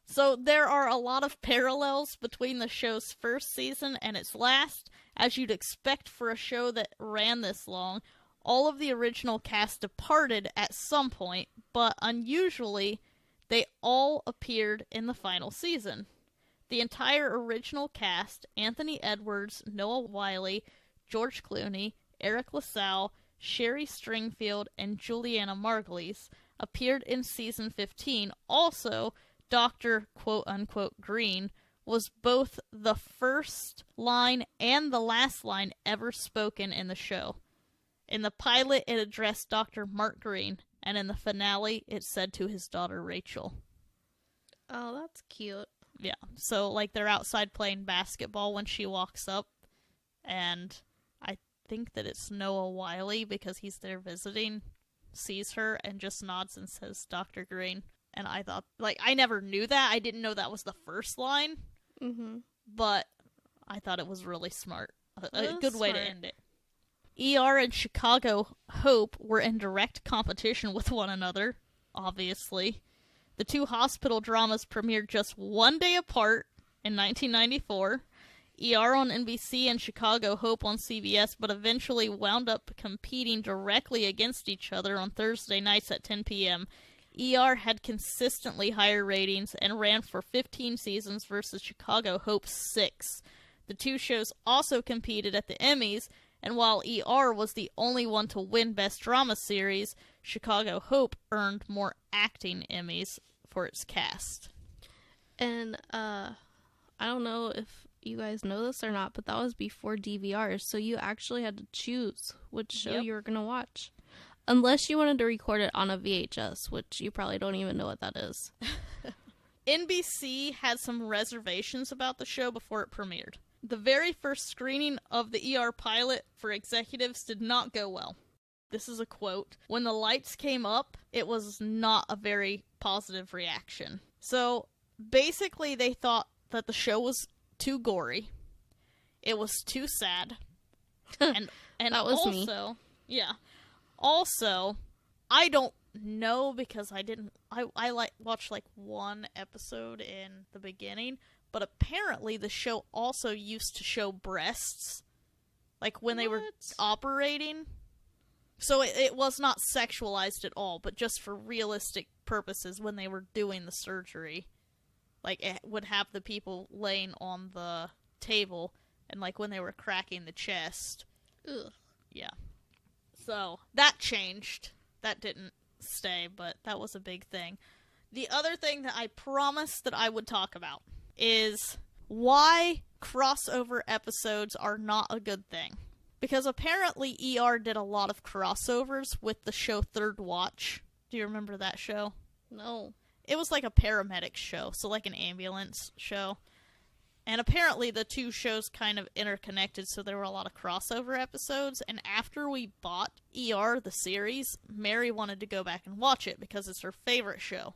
So there are a lot of parallels between the show's first season and its last, as you'd expect for a show that ran this long. All of the original cast departed at some point, but unusually, they all appeared in the final season. The entire original cast, Anthony Edwards, Noah Wyle, George Clooney, Eric LaSalle, Sherry Stringfield, and Juliana Margulies, appeared in season 15. Also, Dr. quote-unquote Green was both the first line and the last line ever spoken in the show. In the pilot, it addressed Dr. Mark Green, and in the finale, it said to his daughter Rachel. Oh, that's cute. Yeah, so, they're outside playing basketball when she walks up, and I think that it's Noah Wyle, because he's there visiting, sees her, and just nods and says, "Dr. Green." And I thought, I never knew that. I didn't know that was the first line. Mm-hmm. But I thought it was really smart. A good way to end it. ER and Chicago Hope were in direct competition with one another, obviously. The two hospital dramas premiered just one day apart in 1994. ER on NBC and Chicago Hope on CBS, but eventually wound up competing directly against each other on Thursday nights at 10 p.m. ER had consistently higher ratings and ran for 15 seasons versus Chicago Hope's 6. The two shows also competed at the Emmys, and while ER was the only one to win Best Drama Series, Chicago Hope earned more acting Emmys for its cast. And, I don't know if you guys know this or not, but that was before DVRs, so you actually had to choose which show you were going to watch. Unless you wanted to record it on a VHS, which you probably don't even know what that is. NBC had some reservations about the show before it premiered. The very first screening of the ER pilot for executives did not go well. This is a quote. "When the lights came up, it was not a very positive reaction." So, basically, they thought that the show was too gory. It was too sad. And that was also, me. Yeah. Also, I don't know because I watched one episode in the beginning, but apparently the show also used to show breasts, when they were operating. So it was not sexualized at all, but just for realistic purposes when they were doing the surgery. It would have the people laying on the table, and when they were cracking the chest. Ugh. Yeah. So, that changed. That didn't stay, but that was a big thing. The other thing that I promised that I would talk about is why crossover episodes are not a good thing. Because apparently ER did a lot of crossovers with the show Third Watch. Do you remember that show? No. It was like a paramedic show, so like an ambulance show. And apparently the two shows kind of interconnected, so there were a lot of crossover episodes. And after we bought ER, the series, Mary wanted to go back and watch it because it's her favorite show.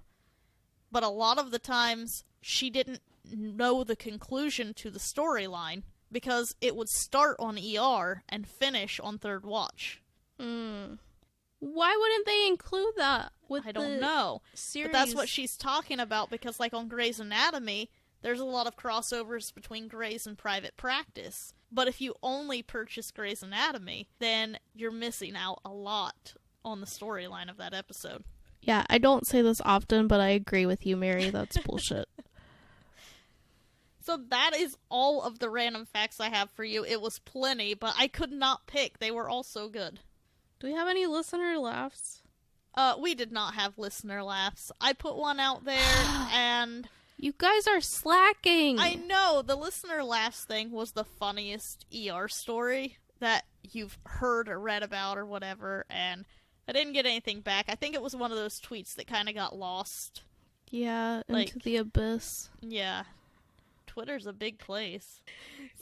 But a lot of the times, she didn't know the conclusion to the storyline because it would start on ER and finish on Third Watch. Why wouldn't they include that with I don't know. series? But that's what she's talking about because, like, on Grey's Anatomy, there's a lot of crossovers between Grey's and Private Practice. But if you only purchase Grey's Anatomy, then you're missing out a lot on the storyline of that episode. Yeah, I don't say this often, but I agree with you, Mary. That's bullshit. So that is all of the random facts I have for you. It was plenty, but I could not pick. They were all so good. Do we have any listener laughs? We did not have listener laughs. I put one out there, and You guys are slacking. I know the listener laughs thing was the funniest ER story that you've heard or read about or whatever, and I didn't get anything back. I think it was one of those tweets that kind of got lost. Yeah, into Like- the abyss. Yeah. Twitter's a big place.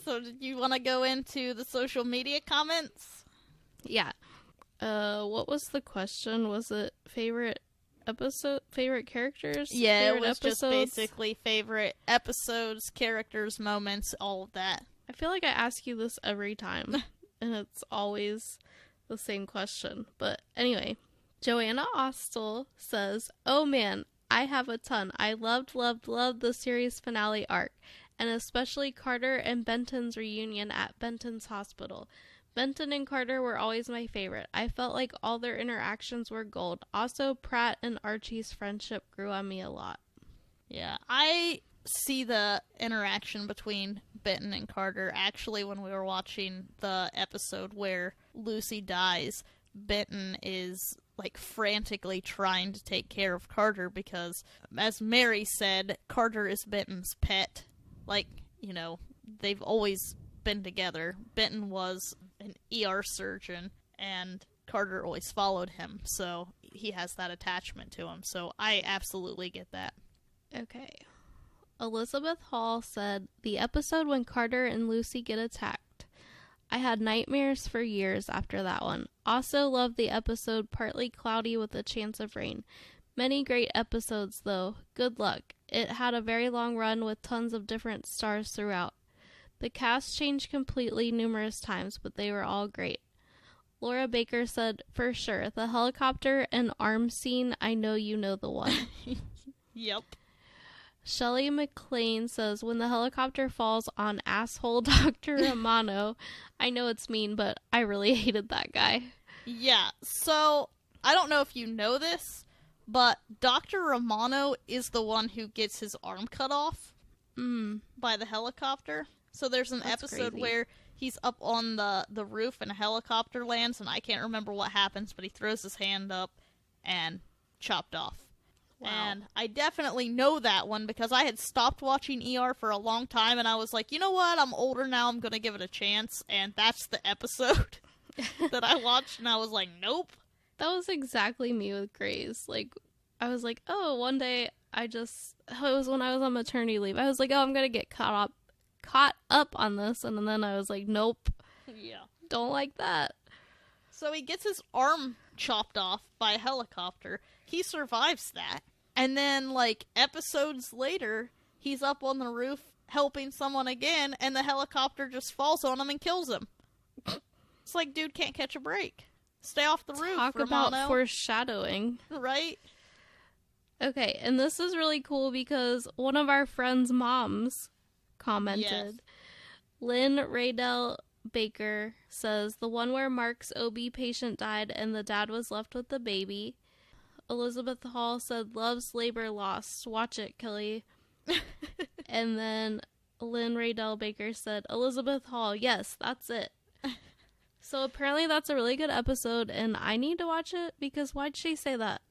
So did you want to go into the social media comments? Yeah. What was the question? Was it favorite episode, favorite characters? Yeah, favorite it was just episodes? basically favorite episodes, characters, moments, all of that. I feel like I ask you this every time, and it's always the same question. But anyway, Joanna Austell says, "Oh man, I have a ton. I loved the series finale arc, and especially Carter and Benton's reunion at Benton's hospital. Benton and Carter were always my favorite. I felt like all their interactions were gold. Also, Pratt and Archie's friendship grew on me a lot." Yeah, I see the interaction between Benton and Carter. Actually, when we were watching the episode where Lucy dies, Benton is like frantically trying to take care of Carter because, as Mary said, Carter is Benton's pet. Like, you know, they've always been together. Benton was an ER surgeon, and Carter always followed him, so he has that attachment to him. So I absolutely get that. Okay. Elizabeth Hall said, "The episode when Carter and Lucy get attacked. I had nightmares for years after that one. Also loved the episode Partly Cloudy with a Chance of Rain. Many great episodes, though. Good luck. It had a very long run with tons of different stars throughout. The cast changed completely numerous times, but they were all great." Laura Baker said, "For sure, the helicopter and arm scene, I know you know the one." Yep. Shelley McLean says, "When the helicopter falls on asshole Dr. Romano, I know it's mean, but I really hated that guy." Yeah, so I don't know if you know this, but Dr. Romano is the one who gets his arm cut off by the helicopter. So there's an That's episode crazy. where he's up on the roof and a helicopter lands, and I can't remember what happens, but he throws his hand up and chopped off. Wow. And I definitely know that one because I had stopped watching ER for a long time, and I was like, you know what, I'm older now, I'm going to give it a chance, and that's the episode that I watched, and I was like, nope. That was exactly me with Grace. Like, I was like, oh, one day it was when I was on maternity leave. I was like, oh, I'm going to get caught up on this, and then I was like, nope, Yeah. don't like that. So he gets his arm chopped off by a helicopter. He survives that. And then, like, episodes later, he's up on the roof helping someone again, and the helicopter just falls on him and kills him. It's like, dude can't catch a break. Stay off the roof, Talk Romano. about foreshadowing. Right? Okay, and this is really cool because one of our friends' moms commented. Yes. Lynn Raydell Baker says, "The one where Mark's OB patient died and the dad was left with the baby." Elizabeth Hall said, "Loves labor lost. Watch it, Kelly." And then Lynn Raydell Baker said, "Elizabeth Hall, yes, that's it." So apparently that's a really good episode, and I need to watch it because why'd she say that?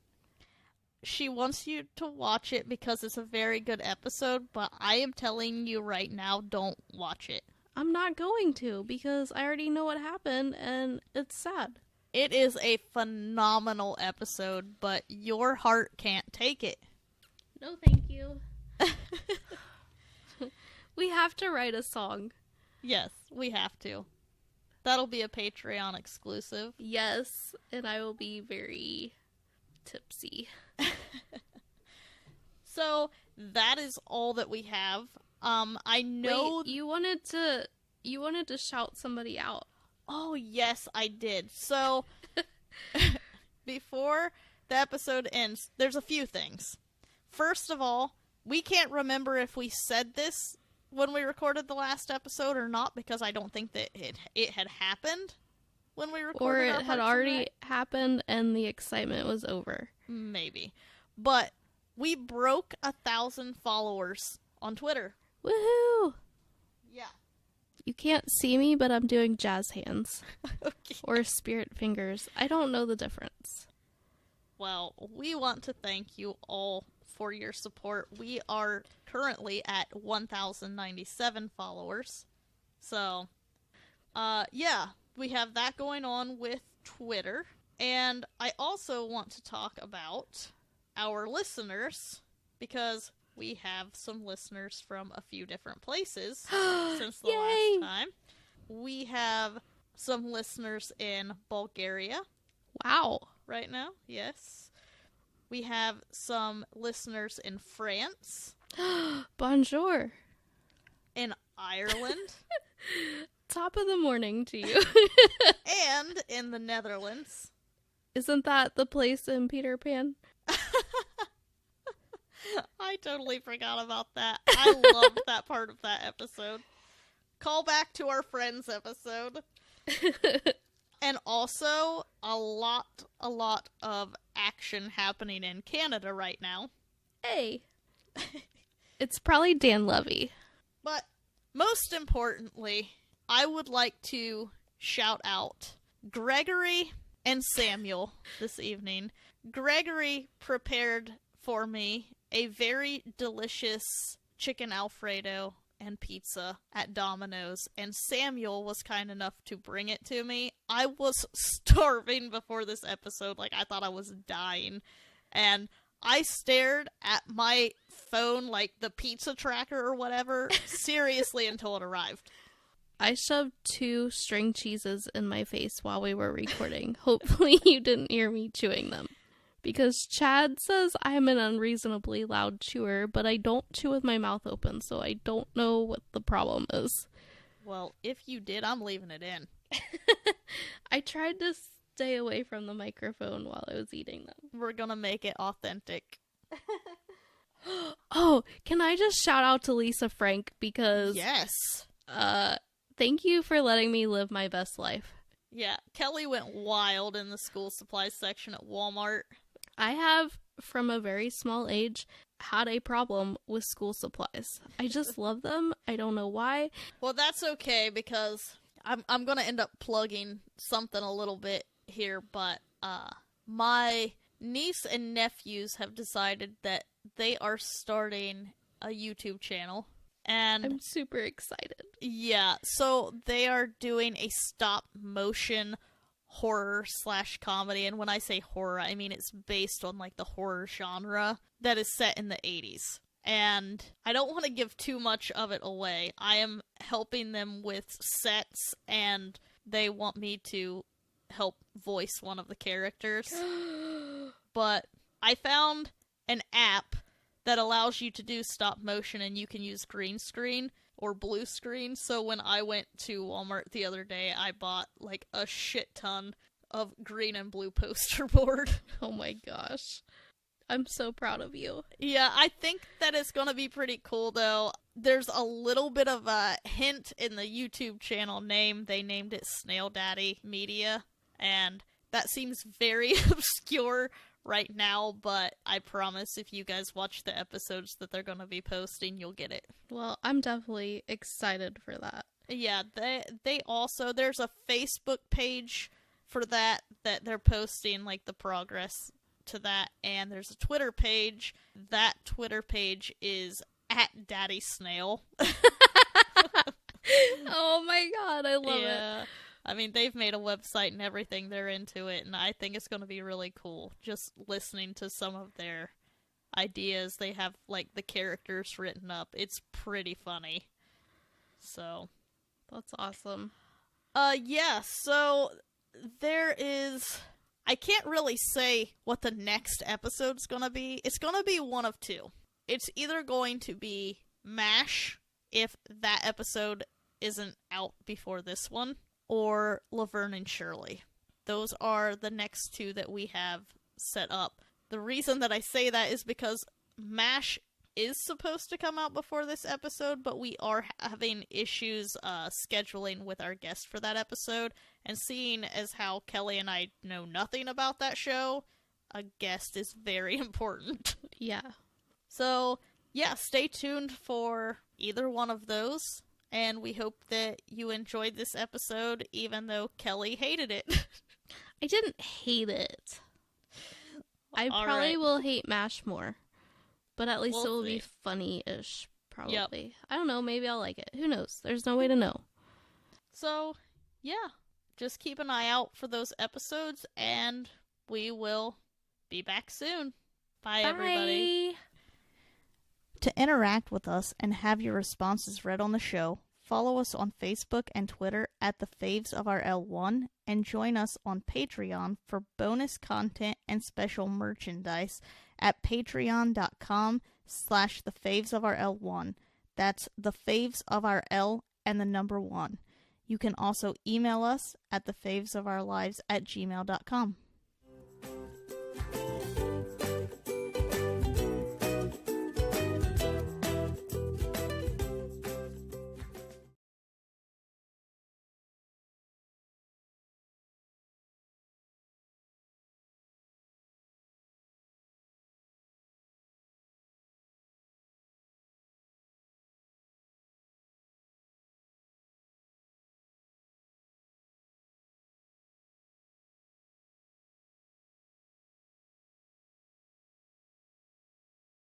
She wants you to watch it because it's a very good episode, but I am telling you right now, don't watch it. I'm not going to because I already know what happened, and it's sad. It is a phenomenal episode, but your heart can't take it. No, thank you. We have to write a song. Yes, we have to. That'll be a Patreon exclusive. Yes, and I will be very tipsy. So, that is all that we have. I know... Wait, you wanted to shout somebody out. Oh, yes, I did. So, before the episode ends, there's a few things. First of all, we can't remember if we said this when we recorded the last episode or not, because I don't think that it had happened when we recorded Or our it Parks had and already Rec. happened and the excitement was over. Maybe. But we broke 1,000 followers on Twitter. Woohoo! Yeah. You can't see me, but I'm doing jazz hands. Okay. Or spirit fingers. I don't know the difference. Well, we want to thank you all for your support. We are currently at 1,097 followers. So, yeah, we have that going on with Twitter. And I also want to talk about our listeners, because we have some listeners from a few different places since the Yay! last time. We have some listeners in Bulgaria Wow. right now, yes. We have some listeners in France, Bonjour. in Ireland, Top of the morning to you. and in the Netherlands. Isn't that the place in Peter Pan? I totally forgot about that. I loved that part of that episode. Call back to our Friends episode. And also, a lot of action happening in Canada right now. Hey. It's probably Dan Levy. But most importantly, I would like to shout out Gregory and Samuel this evening. Gregory prepared for me a very delicious chicken Alfredo and pizza at Domino's, and Samuel was kind enough to bring it to me. I was starving before this episode, like I thought I was dying, and I stared at my phone like the pizza tracker or whatever, seriously, until it arrived. I shoved 2 string cheeses in my face while we were recording. Hopefully you didn't hear me chewing them. Because Chad says I'm an unreasonably loud chewer, but I don't chew with my mouth open, so I don't know what the problem is. Well, if you did, I'm leaving it in. I tried to stay away from the microphone while I was eating them. We're gonna make it authentic. Oh, can I just shout out to Lisa Frank because Yes. thank you for letting me live my best life. Yeah, Kelly went wild in the school supplies section at Walmart. I have, from a very small age, had a problem with school supplies. I just love them. I don't know why. Well, that's okay, because I'm gonna end up plugging something a little bit here, but my niece and nephews have decided that they are starting a YouTube channel. And I'm super excited. yeah, so they are doing a stop motion horror / comedy, and when I say horror, I mean it's based on like the horror genre that is set in the 80s. And I don't want to give too much of it away. I am helping them with sets, and they want me to help voice one of the characters. But I found an app that allows you to do stop motion, and you can use green screen or blue screen. So when I went to Walmart the other day, I bought like a shit ton of green and blue poster board. Oh my gosh. I'm so proud of you. Yeah, I think that it's gonna be pretty cool though. There's a little bit of a hint in the YouTube channel name. They named it Snail Daddy Media, and that seems very obscure right now, but I promise if you guys watch the episodes that they're gonna be posting, you'll get it. Well, I'm definitely excited for that. Yeah, they also, there's a Facebook page for that they're posting like the progress to that, and there's a Twitter page. That Twitter page is at Daddy Snail. Oh my god, I love it. I mean, they've made a website and everything. They're into it, and I think it's going to be really cool just listening to some of their ideas. They have, like, the characters written up. It's pretty funny. So, That's awesome. yeah, so there is... I can't really say what the next episode's going to be. It's going to be one of two. It's either going to be MASH, if that episode isn't out before this one, or Laverne and Shirley. Those are the next two that we have set up. The reason that I say that is because MASH is supposed to come out before this episode, but we are having issues scheduling with our guest for that episode, and seeing as how Kelly and I know nothing about that show, a guest is very important. Yeah. So, yeah, stay tuned for either one of those, and we hope that you enjoyed this episode, even though Kelly hated it. I didn't hate it. I All probably right. will hate MASH more. But at least We'll it will see. be funny-ish, probably. Yep. I don't know, maybe I'll like it. Who knows? There's no way to know. So, yeah, just keep an eye out for those episodes, and we will be back soon. Bye, everybody. To interact with us and have your responses read on the show, follow us on Facebook and Twitter at the Faves of Our L1, and join us on Patreon for bonus content and special merchandise at patreon.com/thefavesofoural1. That's the Faves of Our L and the number 1. You can also email us at thefavesofourlives@gmail.com.